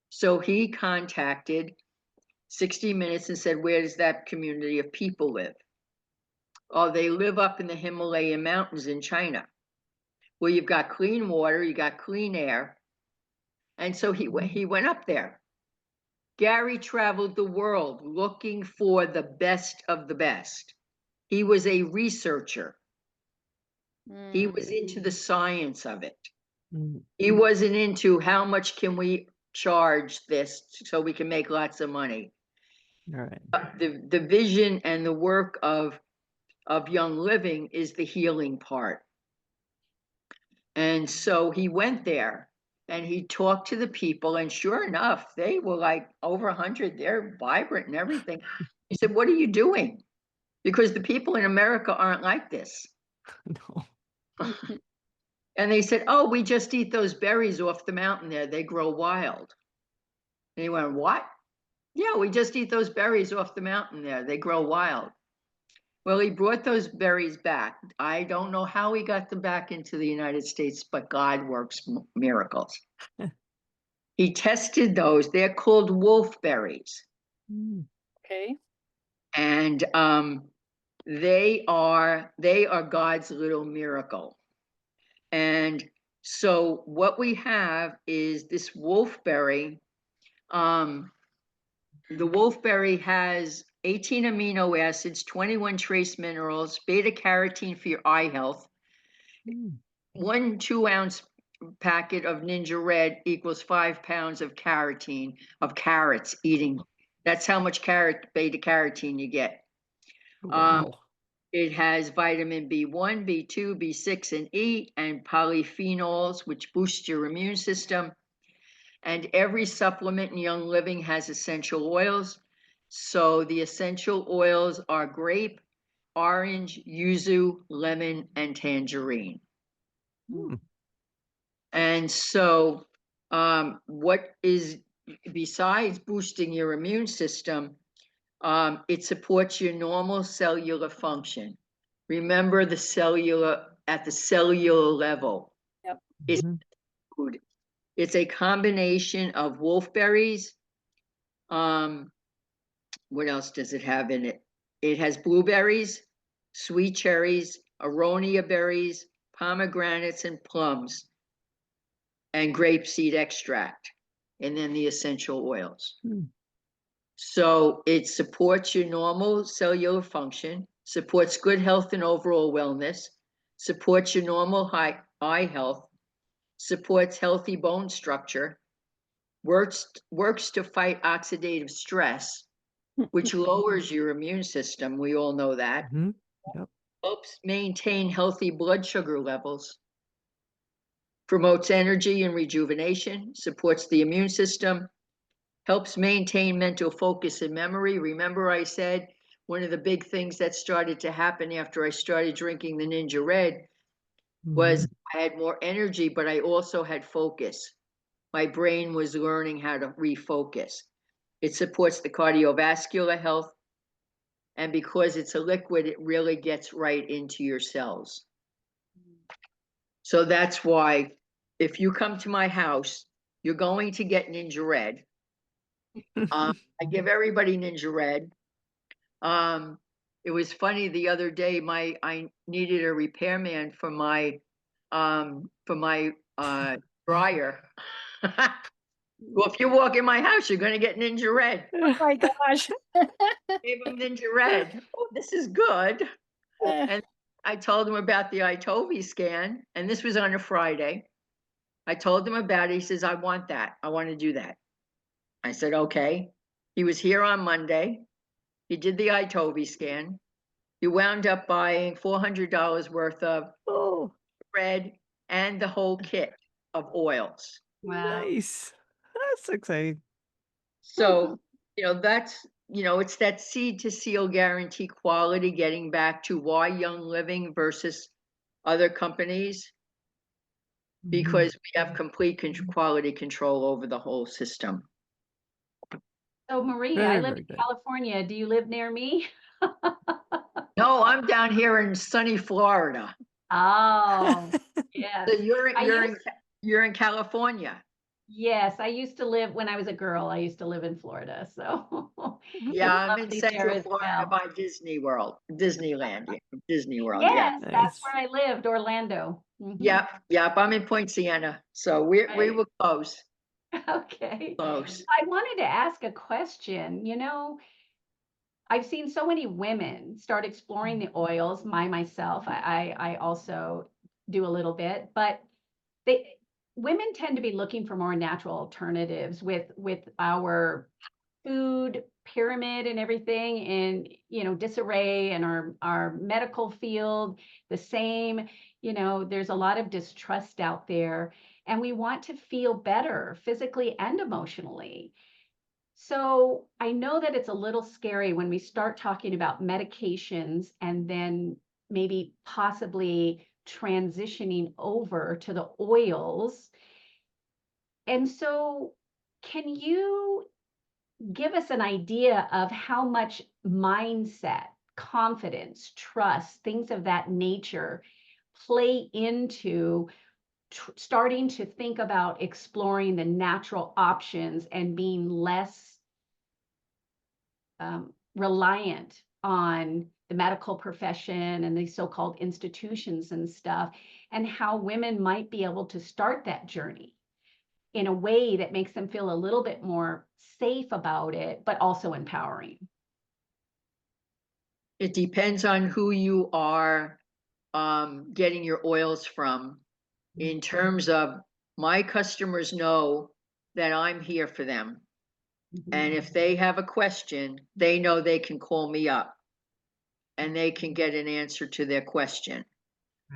So he contacted 60 Minutes and said, where does that community of people live? Oh, they live up in the Himalayan mountains in China. Well, you've got clean water, you got clean air. And so he went up there. Gary traveled the world looking for the best of the best. He was a researcher. He was into the science of it. He wasn't into how much can we charge this so we can make lots of money. All right. The vision and the work of Young Living is the healing part. And so he went there and he talked to the people, and sure enough, they were like over 100. They're vibrant and everything. He said, what are you doing? Because the people in America aren't like this. No. And they said, oh, we just eat those berries off the mountain there. They grow wild. And he went, what? Yeah, we just eat those berries off the mountain there. They grow wild. Well, he brought those berries back. I don't know how he got them back into the United States, but God works miracles. He tested those. They're called wolfberries. Okay. And they are God's little miracle. And so what we have is this wolfberry. The wolfberry has 18 amino acids, 21 trace minerals, beta carotene for your eye health. 1 2-ounce packet of Ninja Red equals 5 pounds of carotene, of carrots eating. That's how much beta carotene you get. Wow. It has vitamin B1, B2, B6, and E, and polyphenols, which boost your immune system. And every supplement in Young Living has essential oils. So the essential oils are grape, orange, yuzu, lemon, and tangerine. And so what is, besides boosting your immune system, it supports your normal cellular function. Remember at the cellular level. Yep. It's food. It's a combination of wolfberries. What else does it have in it? It has blueberries, sweet cherries, aronia berries, pomegranates, and plums. and grapeseed extract, and then the essential oils. Hmm. So it supports your normal cellular function, supports good health and overall wellness, supports your normal eye health, supports healthy bone structure, works to fight oxidative stress, which lowers your immune system. We all know that. Mhm. Yep. Helps maintain healthy blood sugar levels, promotes energy and rejuvenation, supports the immune system, helps maintain mental focus and memory. Remember, I said one of the big things that started to happen after I started drinking the Ninja Red was I had more energy, but I also had focus. My brain was learning how to refocus. It supports the cardiovascular health. And because it's a liquid, it really gets right into your cells. So that's why if you come to my house, you're going to get Ninja Red. I give everybody Ninja Red. It was funny the other day, I needed a repairman for my dryer. Well, if you walk in my house, you're going to get Ninja Red. Oh my gosh. Gave him Ninja Red. Oh, this is good. And I told him about the iTovi scan, and this was on a Friday. I told him about it. He says, I want that. I want to do that. I said, okay. He was here on Monday. He did the iTovi scan. He wound up buying $400 worth of red and the whole kit of oils. Wow. Nice. That's exciting. So, that's, it's that seed to seal guarantee quality, getting back to why Young Living versus other companies, because we have complete quality control over the whole system. So Marie, I Very, live very in good. California. Do you live near me? No, I'm down here in sunny Florida. Oh, yes. So I used, you're in California. yes, I used to live when I was a girl. I used to live in Florida, so Yeah, it's I'm in lovely there Central as Florida well. by Disneyland, Disney World. Yeah. Yes, that's Nice. where I lived, Orlando. Mhm. Yep. I'm in Point Siena, so we Right. were close. Okay. Close. I wanted to ask a question. I've seen so many women start exploring the oils. Myself, I also do a little bit, but they women tend to be looking for more natural alternatives with our food pyramid and everything in disarray, and our medical field the same. There's a lot of distrust out there, and we want to feel better physically and emotionally. So I know that it's a little scary when we start talking about medications and then maybe possibly transitioning over to the oils. And so, can you give us an idea of how much mindset, confidence, trust, things of that nature play into starting to think about exploring the natural options and being less reliant on the medical profession and these so-called institutions and stuff, and how women might be able to start that journey in a way that makes them feel a little bit more safe about it, but also empowering? It depends on who you are getting your oils from. In terms of my customers know that I'm here for them. And if they have a question, they know they can call me up and they can get an answer to their question.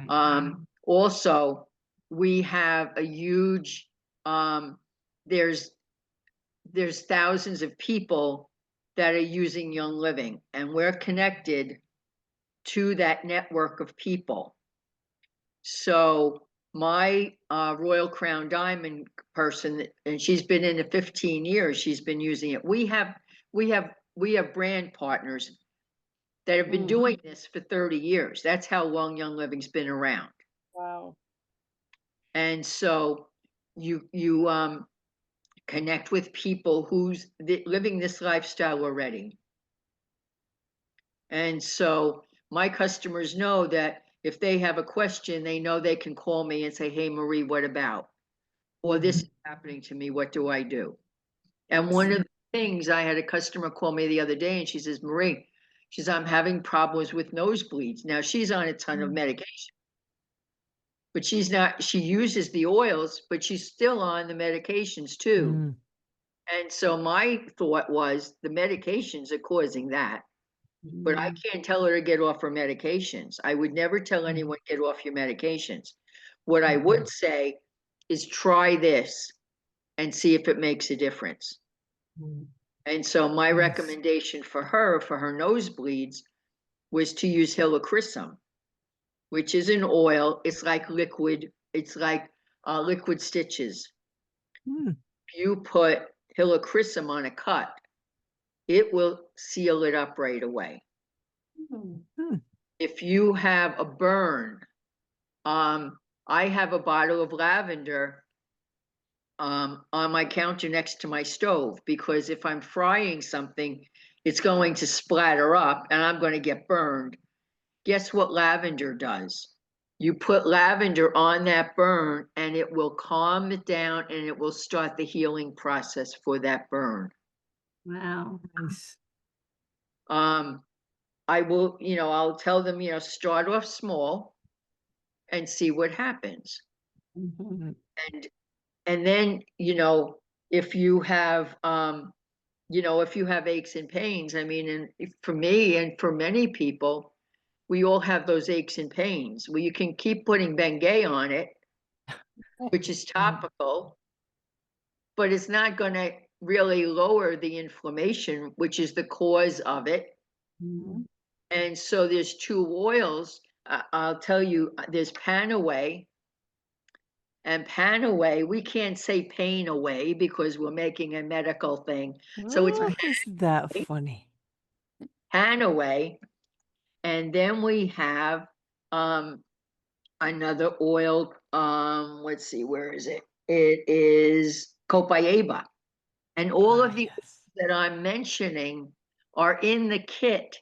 Right. Also, we have a huge, there's thousands of people that are using Young Living, and we're connected to that network of people. So my Royal Crown Diamond person, and she's been in it 15 years. She's been using it. We have brand partners that have been doing this for 30 years. That's how long Young Living's been around. Wow. And so you connect with people who's living this lifestyle already. And so my customers know that if they have a question, they know they can call me and say, hey, Marie, what about? or this is happening to me, what do I do? And one of the things, I had a customer call me the other day and she says, Marie, she says, I'm having problems with nosebleeds. Now she's on a ton of medication, but she uses the oils, but she's still on the medications too. And so my thought was the medications are causing that, but I can't tell her to get off her medications. I would never tell anyone, get off your medications. What I would say is try this and see if it makes a difference. And so my recommendation for her nosebleeds, was to use helichrysum, which is an oil. It's like liquid. It's like liquid stitches. If you put helichrysum on a cut, it will seal it up right away. If you have a burn, I have a bottle of lavender on my counter next to my stove, because if I'm frying something, it's going to splatter up and I'm going to get burned. Guess what lavender does? You put lavender on that burn and it will calm it down and it will start the healing process for that burn. Wow. Nice. I will, I'll tell them, start off small and see what happens. And then, if you have, if you have aches and pains, I mean, and for me and for many people, we all have those aches and pains. Well, you can keep putting Bengay on it, which is topical, but it's not going to really lower the inflammation, which is the cause of it. And so there's two oils. I'll tell you, there's Panaway. And Panaway, we can't say pain away because we're making a medical thing. So it's Isn't that funny? Panaway. And then we have another oil. Let's see, where is it? It is Copaiba. And all of the oils that I'm mentioning are in the kit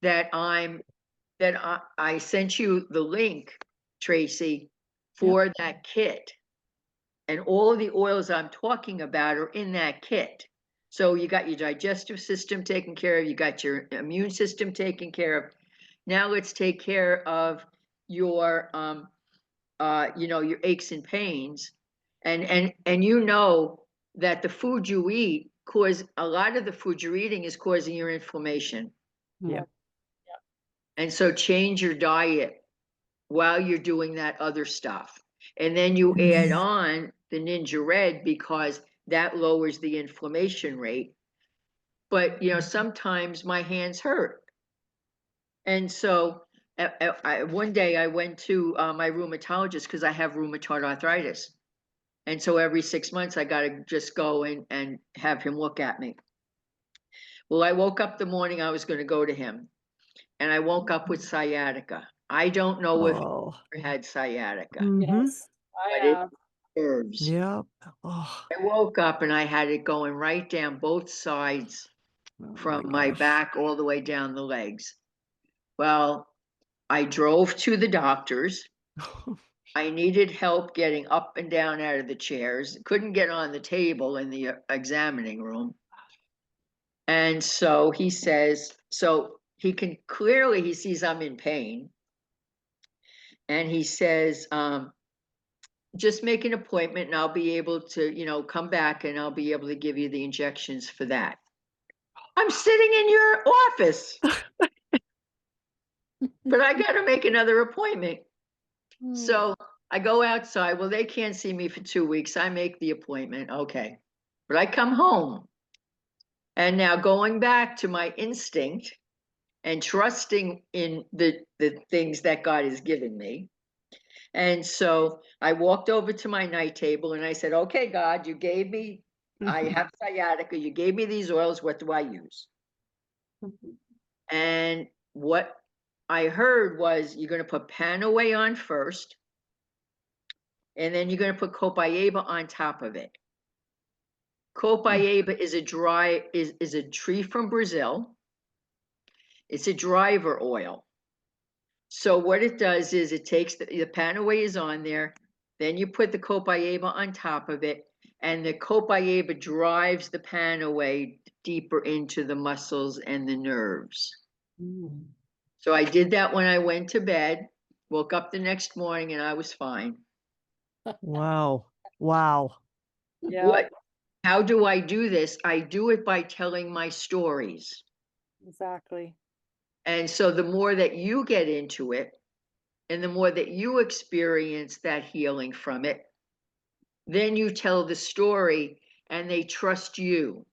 that I sent you the link, Tracey, for that kit. And all of the oils I'm talking about are in that kit. So you got your digestive system taken care of, you got your immune system taken care of. Now let's take care of your your aches and pains. And that the food you eat a lot of the food you're eating is causing your inflammation. And so change your diet while you're doing that other stuff. And then you add on the Ninja Red because that lowers the inflammation rate. But, sometimes my hands hurt. And so one day I went to my rheumatologist because I have rheumatoid arthritis. And so every 6 months I got to just go in and have him look at me. Well, I woke up the morning I was going to go to him, and I woke up with sciatica. I don't know if you ever had sciatica. Yes, I but have. it nerves. Yep. I woke up and I had it going right down both sides from my back all the way down the legs. Well, I drove to the doctors. I needed help getting up and down out of the chairs. Couldn't get on the table in the examining room. And so he says, he sees I'm in pain. And he says, just make an appointment and I'll be able to, come back and I'll be able to give you the injections for that. I'm sitting in your office, but I got to make another appointment. So I go outside. Well, they can't see me for 2 weeks. I make the appointment. Okay. But I come home. And now going back to my instinct and trusting in the things that God has given me. And so I walked over to my night table and I said, okay, God, you gave me, I have sciatica. You gave me these oils. What do I use? And what I heard was you're going to put Panaway on first. And then you're going to put Copaiba on top of it. Copaiba is is a tree from Brazil. It's a driver oil. So what it does is it takes the Panaway is on there, Then you put the copaiba on top of it, and the copaiba drives the pan away deeper into the muscles and the nerves. Mm. So I did that when I went to bed, woke up the next morning, and I was fine. Wow. Wow. Yeah, What? How do I do this? I do it by telling my stories. exactly. And so the more that you get into it, and the more that you experience that healing from it, then you tell the story and they trust you.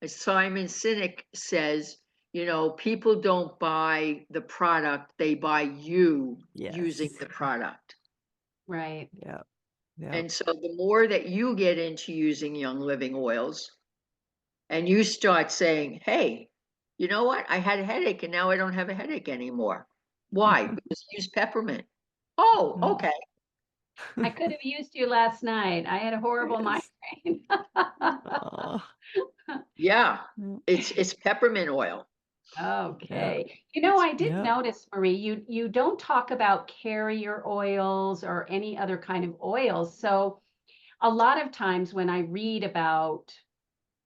As Simon Sinek says, people don't buy the product, they buy you using Yes. the product. Right. Yeah. Yeah. And so the more that you get into using Young Living oils and you start saying, hey, you know what? I had a headache and now I don't have a headache anymore. Why? Because I use peppermint. Oh, Mm. okay. I could have used you last night. I had a horrible Yes. migraine. Yeah, Mm. it's peppermint oil. Yeah. Okay. It's, I did yeah. notice, Marie, you don't talk about carrier oils or any other kind of oils. So a lot of times when I read about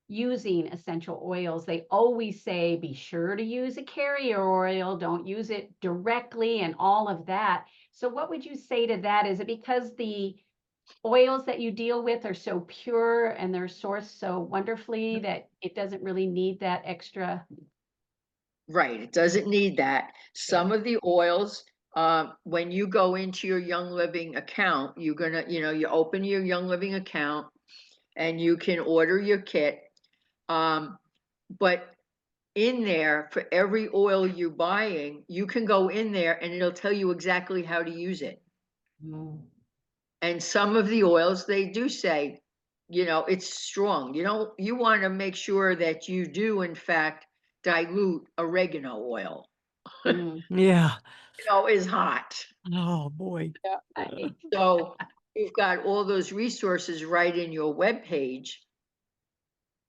using essential oils, they always say be sure to use a carrier oil, don't use it directly and all of that. So what would you say to that? Is it because the oils that you deal with are so pure and they're sourced so wonderfully that it doesn't really need that extra? Right, it doesn't need that. Some of the oils, when you go into your Young Living account, you open your Young Living account and you can order your kit. But in there, for every oil you're buying, you can go in there and it'll tell you exactly how to use it. Mm. And some of the oils, they do say, it's strong. You want to make sure that you do, in fact, dilute oregano oil. Mm. Yeah. Is hot. Oh boy. Yeah. Right. So you've got all those resources right in your webpage.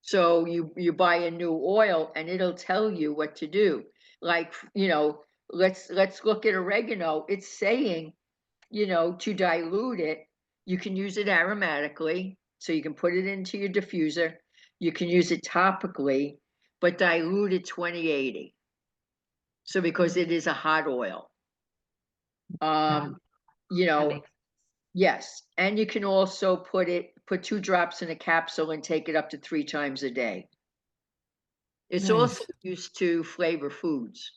So you buy a new oil and it'll tell you what to do. Like, let's look at oregano. It's saying, to dilute it, you can use it aromatically. So you can put it into your diffuser. You can use it topically, but dilute it 2080. So because it is a hot oil. That You that know, makes yes. And you can also put 2 drops in a capsule and take it up to 3 times a day. It's also Nice. used to flavor foods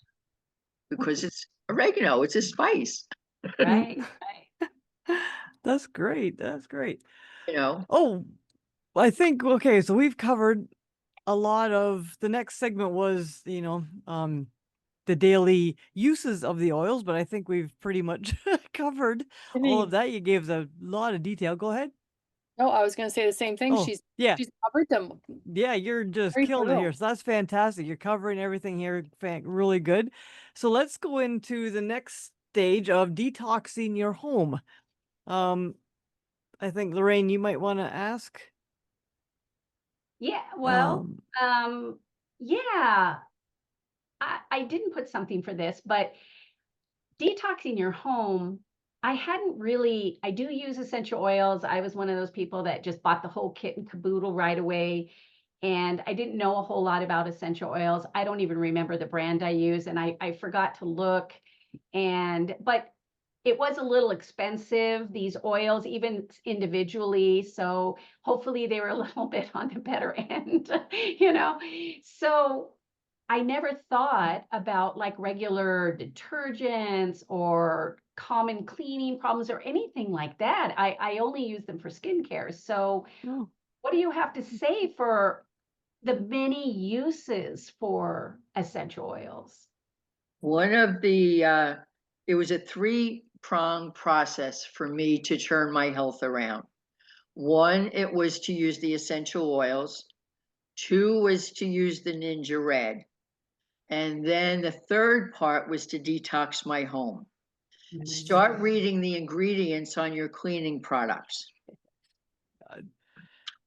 because it's oregano, it's a spice, right, Mm. right. That's great. That's great. you know. Oh, I think, okay, so we've covered a lot of, the next segment was, the daily uses of the oils, but I think we've pretty much covered all of that. You gave us a lot of detail. Go ahead. No, I was gonna say the same thing. Oh, yeah. She's covered them Yeah, you're just very killing it here. thorough. So that's fantastic. You're covering everything here. Really good. So let's go into the next stage of detoxing your home. Um, I think Lorraine, you might want to ask. Yeah, well, Um, yeah, I didn't put something for this, but detoxing your home, I do use essential oils. I was one of those people that just bought the whole kit and caboodle right away. And I didn't know a whole lot about essential oils. I don't even remember the brand I use, and I forgot to look. But it was a little expensive, these oils, even individually. So hopefully they were a little bit on the better end, you know? So I never thought about like regular detergents or common cleaning problems or anything like that. I only use them for skincare. So oh, what do you have to say for the many uses for essential oils? One of it was a 3-pronged process for me to turn my health around. One, it was to use the essential oils. 2 was to use the Ninja Red. And then the third part was to detox my home. Mm. Start reading the ingredients on your cleaning products. God.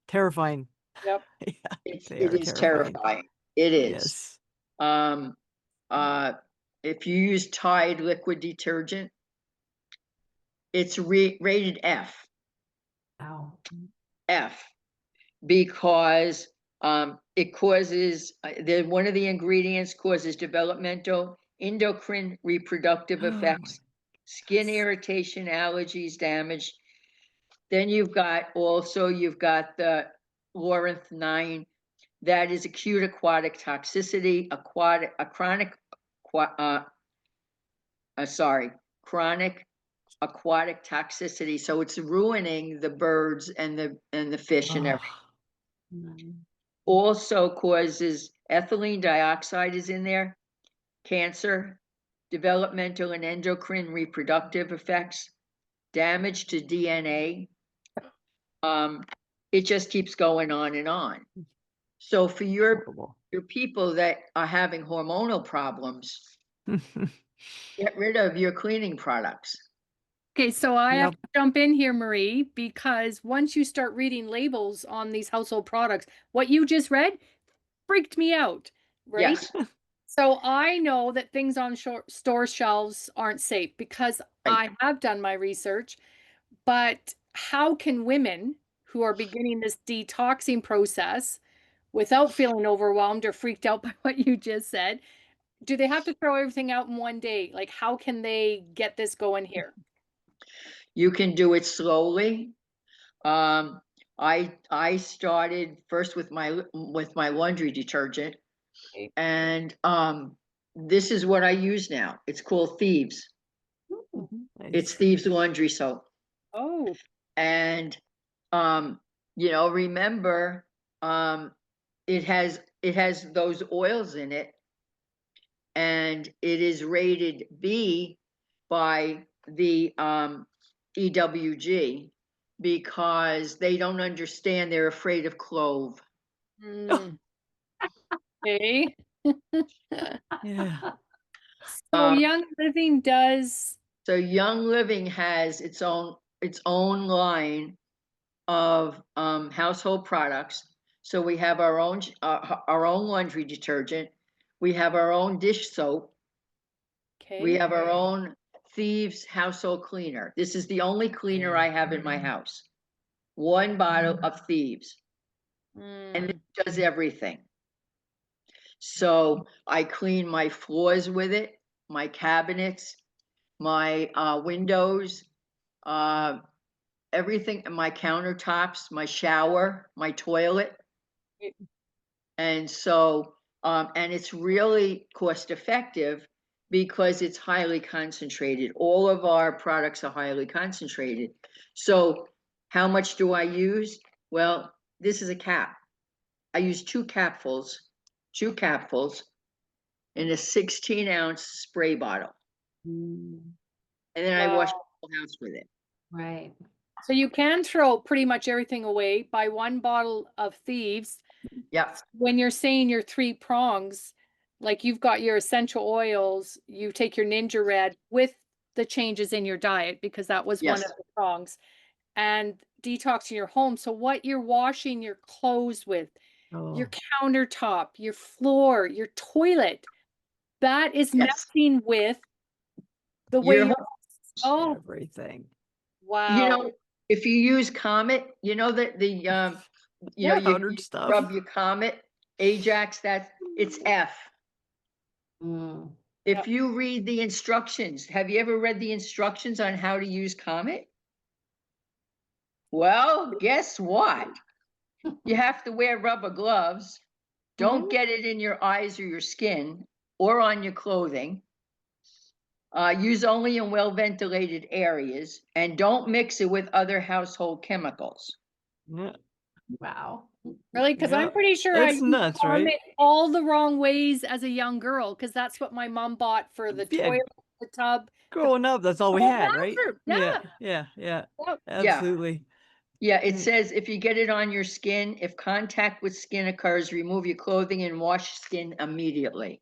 Terrifying. Yep. Yeah, they It are is terrifying. terrifying. It is. Yes. Um, if you use Tide liquid detergent, it's rated F. Wow. F, because it causes, one of the ingredients causes developmental, endocrine, reproductive Oh my effects, skin irritation, allergies, damage. Then you've got the Lawrence 9, that is acute aquatic toxicity, chronic aquatic toxicity. So it's ruining the birds and the fish and everything. Mm. Also causes ethylene dioxide is in there, cancer, developmental and endocrine reproductive effects, damage to DNA. It just keeps going on and on. So for your people that are having hormonal problems, get rid of your cleaning products. Okay, so I have Yep. to jump in here, Marie, because once you start reading labels on these household products, what you just read freaked me out, right? Yes, So I know that things on store shelves aren't safe because right. I have done my research, but how can women who are beginning this detoxing process without feeling overwhelmed or freaked out by what you just said, do they have to throw everything out in one day? Like, how can they get this going here? You can do it slowly. I started first with my laundry detergent, Okay. and this is what I use now. It's called Thieves. It's Nice. Thieves laundry soap. Oh, And remember, it has those oils in it, and it is rated B by the EWG because they don't understand. They're afraid of clove. mm, okay. Yeah. So Um, Young Living does. so Young Living has its own line of household products. So we have our own laundry detergent. We have our own dish soap. We Okay. have our own Thieves household cleaner. This is the only cleaner I have in my house. One bottle of Thieves, and it Mm, does everything. So I clean my floors with it, my cabinets, my windows, uh, everything, my countertops, my shower, my toilet. And so, and it's really cost effective because it's highly concentrated. All of our products are highly concentrated. So how much do I use? Well, this is a cap. I use two capfuls in a 16-ounce spray bottle. Mm. And then I wow. wash the whole house with it. Right. So you can throw pretty much everything away. Buy one bottle of Thieves. Yep. When you're saying your three prongs, like you've got your essential oils, you take your Ninja Red with the changes in your diet because that was one Yes. of the prongs, and detoxing your home. So what you're washing your clothes with, your Oh, countertop, your floor, your toilet, that is Yes. messing with the way Your you. whole, Oh, everything. wow. if you use Comet, that Yeah. Powdered you stuff. rub your Comet, Ajax, it's F. Mm. If you read the instructions, have you ever read the instructions on how to use Comet? Well, guess what? You have to wear rubber gloves. Don't get it in your eyes or your skin or on your clothing. Use only in well-ventilated areas, and don't mix it with other household chemicals. Yeah. Wow. Really? Because I'm Yeah. pretty sure I That's used nuts, right? Comet all the wrong ways as a young girl, because that's what my mom bought for the Yeah. toilet, the tub, the Growing up, that's all we whole had, right? bathroom. Yeah. Yeah. Yeah. Yep. Absolutely. Yeah, it Mm. says if you get it on your skin, if contact with skin occurs, remove your clothing and wash skin immediately.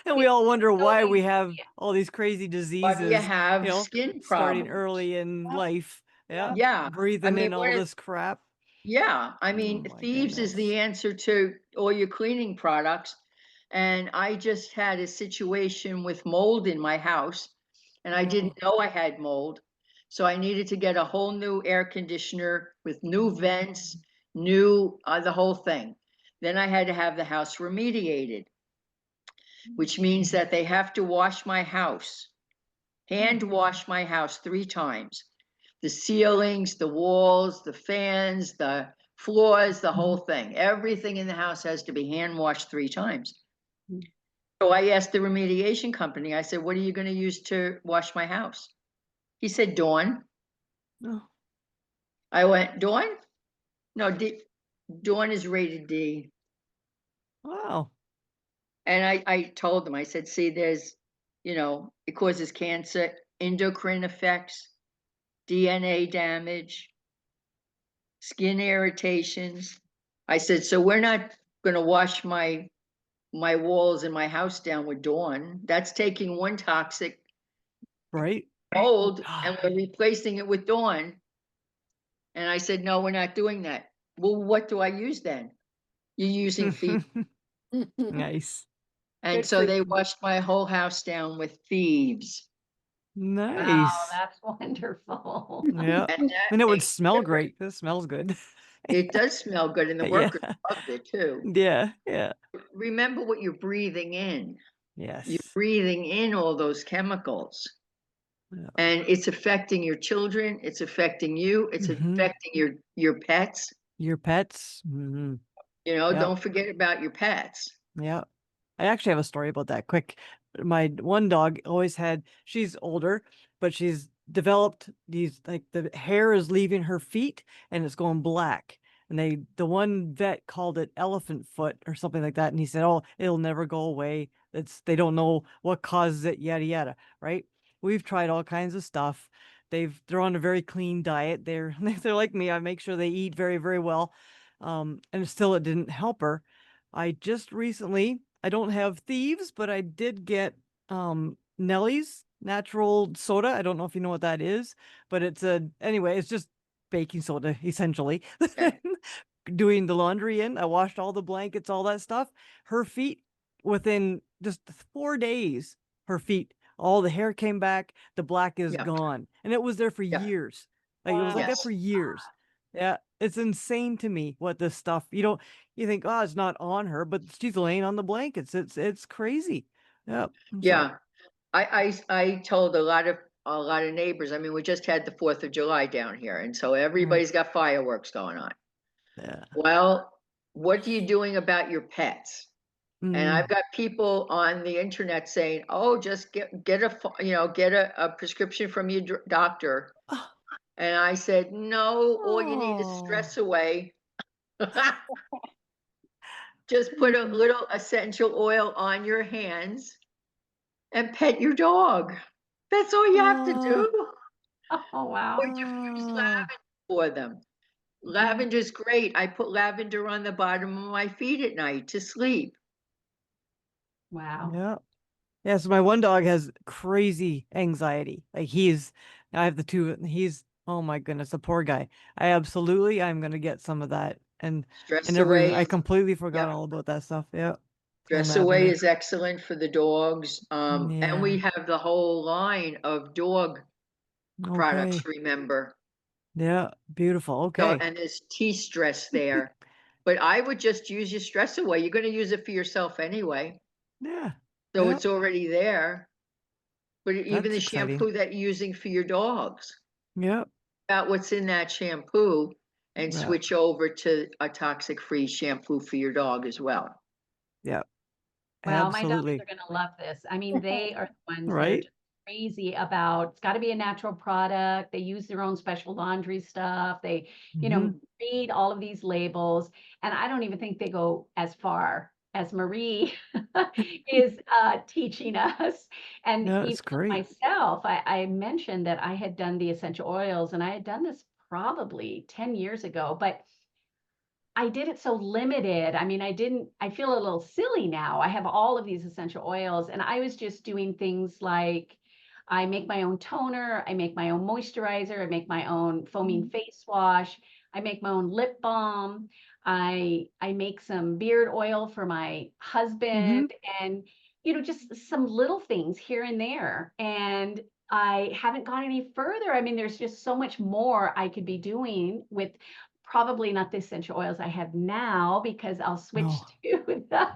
And we all wonder why we Totally. have all these crazy Why do you diseases, have skin starting problems? early in Yep. life. Yeah. Yep. Yeah, I Breathing mean, in all this crap. I Oh mean, my Thieves is goodness. the answer to all your cleaning products. And I just had a situation with mold in my house, and I Mm. didn't know I had mold. So I needed to get a whole new air conditioner with new vents, new, the whole thing. Then I had to have the house remediated, which means that they have to wash my house, hand wash my house 3 times. The ceilings, the walls, the fans, the floors, the whole thing. Everything in the house has to be hand washed 3 times. So I asked the remediation company, I said, what are you going to use to wash my house? He said, Dawn. Oh, I went, Dawn? No, Dawn is rated D. wow. And I told them, I said, see, there's, it causes cancer, endocrine effects, DNA damage, skin irritations. I said, so we're not going to wash my walls in my house down with Dawn. That's taking one toxic Right. mold and we're replacing it with Dawn. And I said, no, we're not doing that. Well, what do I use then? You're using feet. Nice. And Good so for they you. washed my whole house down with thieves. Wow, Nice. that's wonderful. Yeah. And that And it would makes smell it great. It smells good. It does smell good, and the Yeah. workers loved it too. Yeah. Yeah. Remember what you're breathing in. You're Yes. breathing in all those chemicals, Yeah. and it's affecting your children. It's affecting you. It's affecting your pets. Your pets. Mm-hmm. Yep. Don't forget about your pets. Yeah. I actually have a story about that. Quick. My one dog always had, she's older, but she's developed these, like, the hair is leaving her feet and it's going black. And the one vet called it elephant foot or something like that. And he said, oh, it'll never go away. They don't know what causes it, yada, yada. Right. We've tried all kinds of stuff. They're on a very clean diet. They're like me. I make sure they eat very, very well. And still it didn't help her. I just recently, I don't have thieves, but I did get Nellie's natural soda. I don't know if you know what that is, but anyway, it's just baking soda essentially. Okay. Doing the laundry I washed all the blankets, all that stuff. Her feet, within just 4 days, her feet, all the hair came back, the black is Yeah. gone. And it was there for Yeah. years. Like, it was like that Yes. for years. Yeah, it's insane to me what this stuff, you think, oh, it's not on her, but she's laying on the blankets. It's crazy. Yep. Yeah. I told a lot of neighbors. I mean, we just had the 4th of July down here, and so everybody's got fireworks going on. Yeah. Well, what are you doing about your pets? And I've Mm. got people on the internet saying, "Oh, just get a prescription from your doctor." Oh. And I said, "No, all you need is Oh. stress away. Just put a little essential oil on your hands and pet your dog. That's all you have to do. Oh, wow. Or you use Oh. lavender for them. Lavender's great. I put lavender on the bottom of my feet at night to sleep." Wow. Yeah. Yeah, so my one dog has crazy anxiety. Like, I have the two, and oh my goodness, the poor guy. I'm gonna get some of that. And Stress away I is completely forgot Yep. all about that stuff. Yeah. Stress away Lavender. is excellent for the dogs. And we Yeah. have the whole line of dog products, Okay. remember. Yeah. Beautiful. So, Okay. and there's T-stress there. But I would just use your stress away. You're going to use it for yourself anyway. Yeah. So Yeah. it's already there. But even That's the exciting. shampoo that you're using for your dogs, Yeah. about what's in that shampoo and Yeah. switch over to a toxic-free shampoo for your dog as well. Yeah. Well, my dogs Absolutely. are going to love this. I mean, they are the ones that are Right. just crazy about it's got to be a natural product. They use their own special laundry stuff. They, Mm-hmm. read all of these labels. And I don't even think they go as far as Marie is teaching us. And Yeah, even it's great. myself, I mentioned that I had done the essential oils and I had done this probably 10 years ago, but I did it so limited. I mean, I feel a little silly now. I have all of these essential oils, and I was just doing things like I make my own toner, I make my own moisturizer, I make my own foaming face wash, I make my own lip balm, I make some beard oil for my Mm-hmm. husband, and just some little things here and there. And I haven't gone any further. I mean, there's just so much more I could be doing with probably not the essential oils I have now, because I'll switch Oh, to the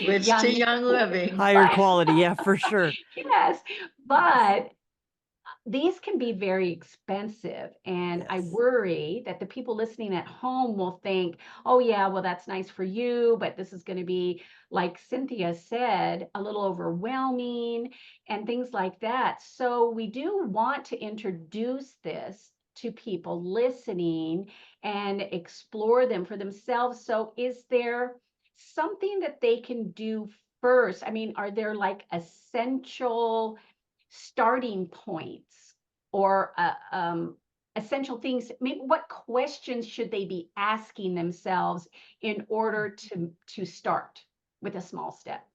Switch to young. Young Living. higher quality. Yeah, for sure. Yes, Yes. but these can be very expensive. And I Yes. worry that the people listening at home will think, oh, yeah, well, that's nice for you, but this is going to be, like Cynthia said, a little overwhelming and things like that. So we do want to introduce this to people listening and explore them for themselves. So is there something that they can do first? I mean, are there like essential starting points or essential things? Maybe what questions should they be asking themselves in order to start with a small step?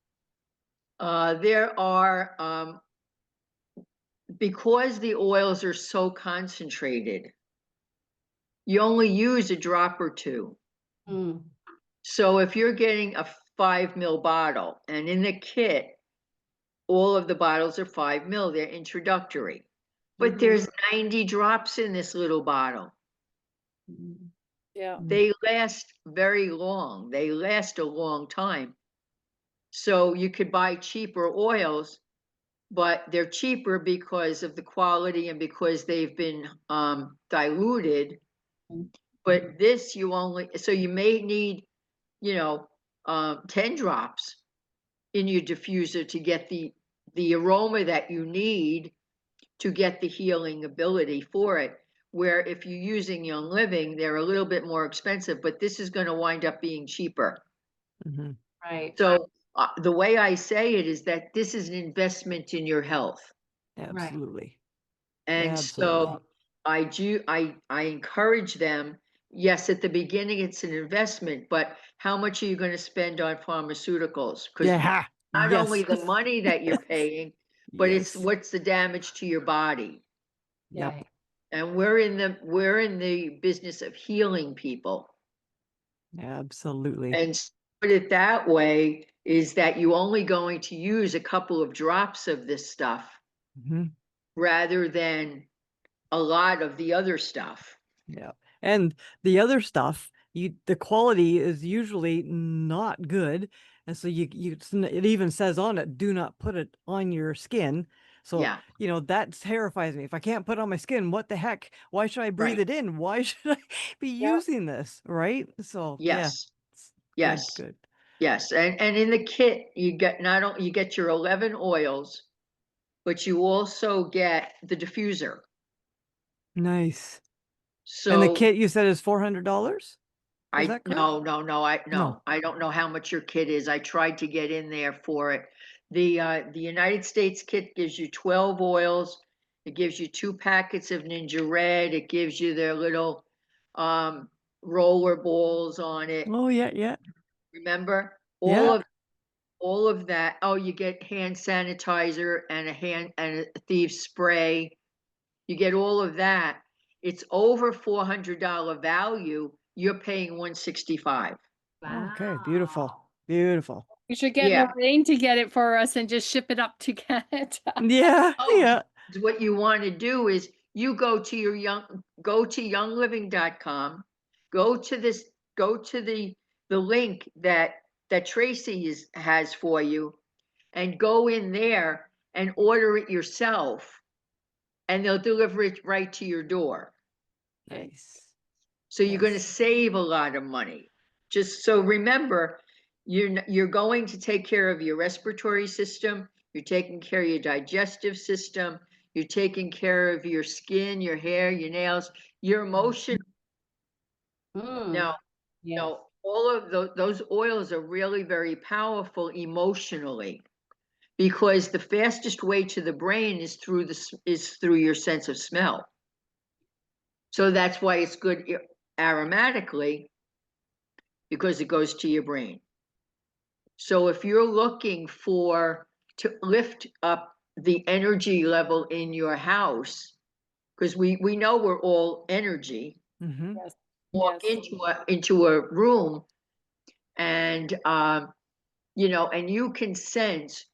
There are, because the oils are so concentrated, you only use a drop or two. Mm, So if you're getting a 5 ml bottle, and in the kit, all of the bottles are 5 ml, they're introductory. But mhm, there's 90 drops in this little bottle. mhm. Yeah. They last very long. They last a long time. So you could buy cheaper oils, but they're cheaper because of the quality and because they've been diluted. But this you only, so you may need, you know, 10 drops in your diffuser to get the aroma that you need to get the healing ability for it. Where if you're using Young Living, they're a little bit more expensive, but this is going to wind up being cheaper. Mhm. Right, So the way I say it is that this is an investment in your health. right. Absolutely. And Absolutely. so I encourage them. Yes, at the beginning it's an investment, but how much are you going to spend on pharmaceuticals? Because Yeah. not only Yes. the money that you're Yes. paying, but it's Yes. what's the damage to your body. Yep. Right. And we're in the business of healing people. Absolutely. And put it that way is that you only going to use a couple of drops of this stuff Mhm. rather than a lot of the other stuff. Yeah. And the other stuff, the quality is usually not good. And so it even says on it, do not put it on your skin. So, Yeah, that terrifies me. If I can't put it on my skin, what the heck? Why should I breathe right. it in? Why should I be Yeah. using this? Right. So, yeah, Yes, it's good, yes, good. yes. And in the kit, you get not only you get your 11 oils, but you also get the diffuser. Nice. And the So kit you said is $400? Is I that correct? No. I don't know how much your kit is. I tried to get in there for it. The United States kit gives you 12 oils. It gives you 2 packets of Ninja Red. It gives you their little um roller balls on it. Oh, yeah, yeah. Remember? Yeah. All of that. Oh, you get hand sanitizer and a thieves spray. You get all of that. It's over $400 value. You're paying 165. Okay, beautiful. Wow. Beautiful. You should get Yeah. Lorraine to get it for us and just ship it up to Canada. Yeah, Oh, yeah. what you want to do is you go to youngliving.com, go to the link that Tracey has for you, and go in there and order it yourself, and they'll deliver it right to your door. Nice. So you're going to Yes. save a lot of money. Just so remember, you're going to take care of your respiratory system, you're taking care of your digestive system, you're taking care of your skin, your hair, your nails, your emotion. Mm, Now, yes. all of those oils are really very powerful emotionally, because the fastest way to the brain is through your sense of smell. So that's why it's good aromatically, because it goes to your brain. So if you're looking to lift up the energy level in your house, because we know we're all energy, Mm-hmm. Yes. walk Yes. into a room and and you can sense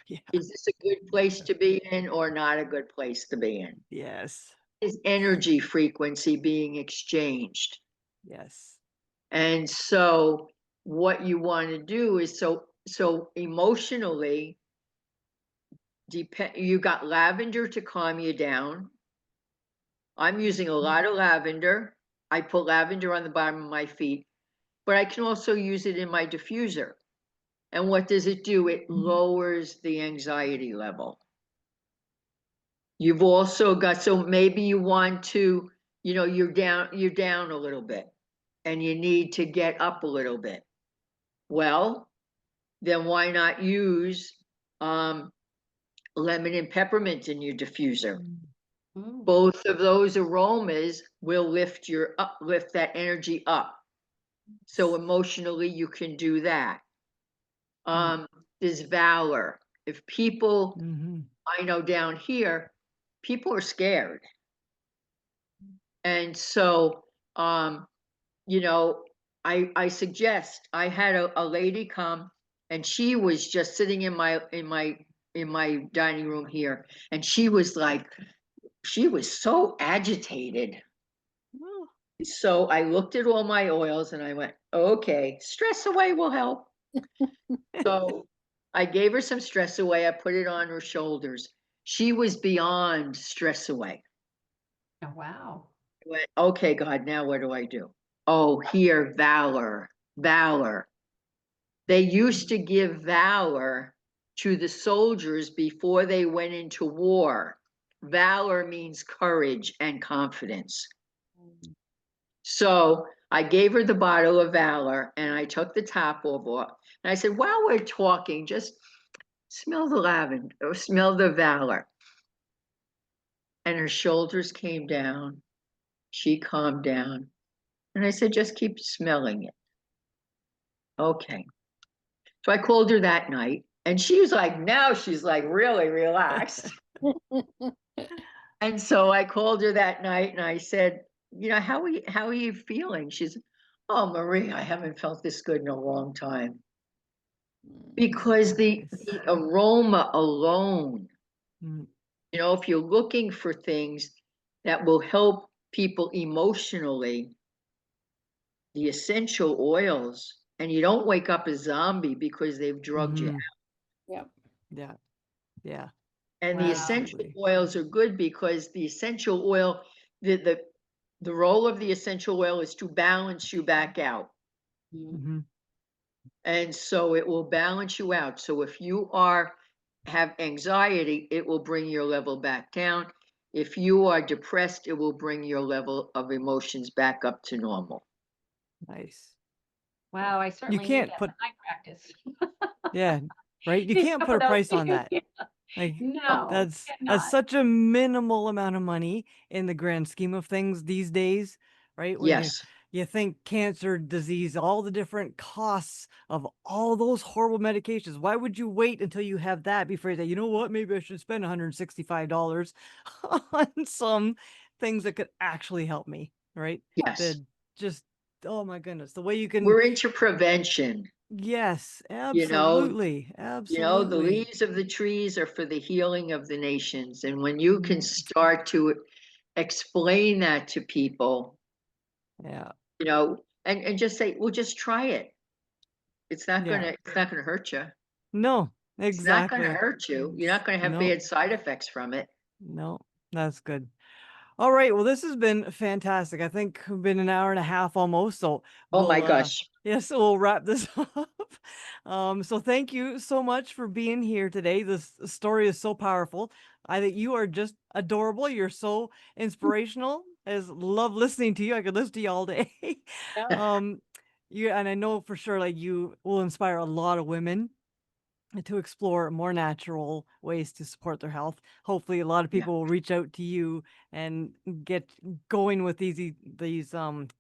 Yeah. Is this a good place to be in or not a good place to be in? Yes. Is energy frequency being exchanged? Yes. And so what you want to do is so emotionally you got lavender to calm you down. I'm using a lot of lavender. I put lavender on the bottom of my feet, but I can also use it in my diffuser. And what does it do? It lowers the anxiety level. You've also got, so maybe you want to, you're down a little bit and you need to get up a little bit. Well, then why not use lemon and peppermint in your diffuser? Mm. Both of those aromas will lift that energy up. So emotionally you can do that. There's valor. If people, I know down here, people are scared. And so, I suggest, I had a lady come and she was just sitting in my dining room here, and she was so agitated. Oh, So I looked at all my oils and I went, okay, stress away will help. So I gave her some stress away. I put it on her shoulders. She was beyond stress away. Oh, wow. I went, okay, God, now what do I do? Oh, here, valor, valor. They used to give valor to the soldiers before they went into war. Valor means courage and confidence. So I gave her the bottle of valor and I took the top off. And I said, while we're talking, just smell the lavender or smell the valor. And her shoulders came down. She calmed down. And I said, just keep smelling it. Okay. So I called her that night and she was like, now she's like really relaxed. And so I called her that night and I said, how are you feeling? She's, oh, Marie, I haven't felt this good in a long time. Because the aroma alone, if you're looking for things that will help people emotionally, the essential oils, and you don't wake up a zombie because they've drugged you out. Yep. Yeah. Yeah. And the Wow. essential Absolutely. oils are good because the essential oil, the role of the essential oil is to balance you back out. And so it will balance you out. So if you have anxiety, it will bring your level back down. If you are depressed, it will bring your level of emotions back up to normal. Nice. Wow, I You certainly need can't that put, in my practice. yeah, right? You Need can't some put of a those. price on that. Yeah. Like, No, that's cannot. such a minimal amount of money in the grand scheme of things these days, right? When Yes. you think cancer, disease, all the different costs of all those horrible medications. Why would you wait until you have that before you say, you know what, maybe I should spend $165 on some things that could actually help me, right? Yes. That just, oh my goodness, the way you can, We're into prevention. yes, You know, absolutely, the absolutely. leaves of the trees are for the healing of the nations. And when you can start to explain that to people, Yeah. and just say, well, just try it. It's not Yeah. gonna hurt you. No, It's not gonna exactly. hurt you. You're not gonna have No, bad side effects from it. no, that's good. All right. Well, this has been fantastic. I think we've been an hour and a half almost. So Oh my we'll, gosh. yes, we'll wrap this up. So thank you so much for being here today. This story is so powerful. I think you are just adorable. You're so inspirational. I just love listening to you. I could listen to you all day. Yeah. um, and I know for sure, like you will inspire a lot of women to explore more natural ways to support their health. Hopefully, a lot of Yeah. people will reach out to you and get going with these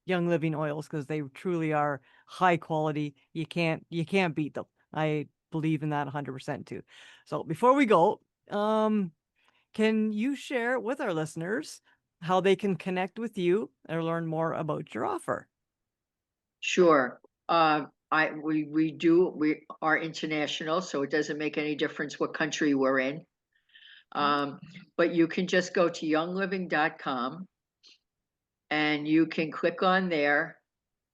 young living oils because they truly are high quality. You can't beat them. I believe in that 100% too. So before we go, can you share with our listeners how they can connect with you or learn more about your offer? Sure. we are international, so it doesn't make any difference what country we're in. But you can just go to youngliving.com and you can click on there.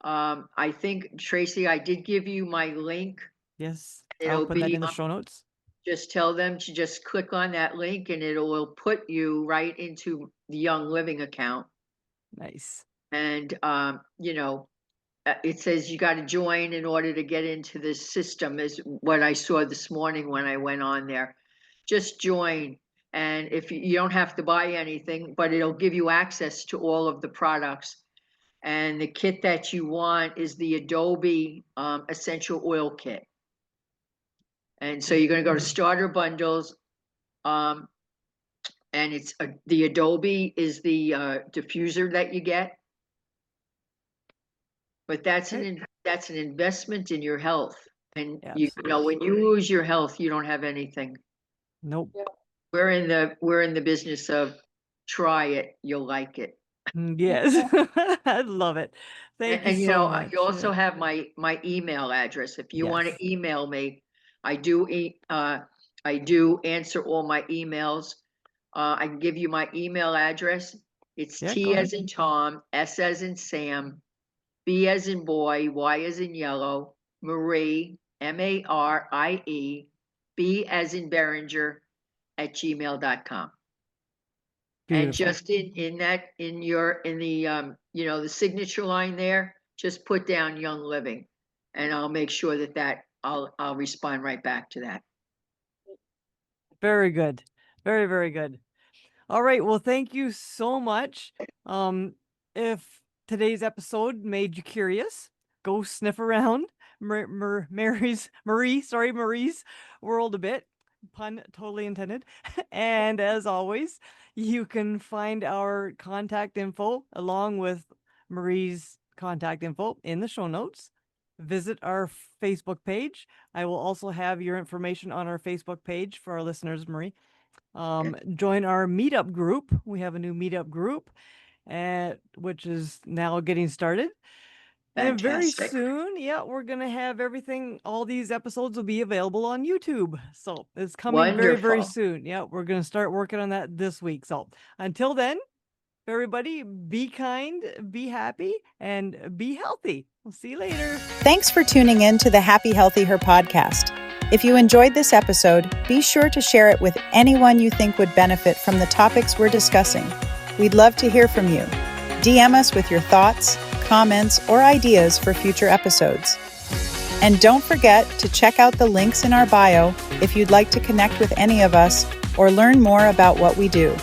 I think, Tracy, I did give you my link. Yes. It'll I'll put that be in the show notes. Just tell them to just click on that link and it will put you right into the Young Living account. Nice. And, it says you got to join in order to get into this system, is what I saw this morning when I went on there. Just join. And if you don't have to buy anything, but it'll give you access to all of the products. And the kit that you want is the Adobe Essential Oil Kit. And so you're going to go to Starter Bundles. And it's the Adobe is the diffuser that you get. But that's that's an investment in your health. And when you lose your health, you don't have anything. Nope. We're in the business of try it, you'll like it. Yes. I love it. Thank you so much. You also have my email address. If you want to email me, I do answer all my emails. I can give you my email address. It's T as in Tom, S as in Sam, B as in boy, Y as in yellow, Marie, MARIE, B as in Biringer @gmail.com. And just in the signature line there, just put down Young Living, and I'll make sure that I'll respond right back to that. Very good. Very, very good. All right. Well, thank you so much. If today's episode made you curious, go sniff around Marie's world a bit. Pun totally intended. And as always, you can find our contact info along with Marie's contact info in the show notes. Visit our Facebook page. I will also have your information on our Facebook page for our listeners, Marie. Join our MeetUp group. We have a new MeetUp group, which is now getting started. And very soon, we're going to have everything. All these episodes will be available on YouTube. So it's coming very, very soon. Yeah, we're going to start working on that this week. So until then, everybody, be kind, be happy, and be healthy. We'll see you later. Thanks for tuning in to the Happy Healthy Her podcast. If you enjoyed this episode, be sure to share it with anyone you think would benefit from the topics we're discussing. We'd love to hear from you. DM us with your thoughts, comments, or ideas for future episodes. And don't forget to check out the links in our bio if you'd like to connect with any of us or learn more about what we do.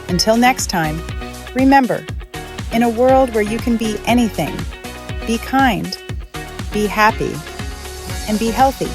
Until next time, remember, in a world where you can be anything, be kind, be happy, and be healthy.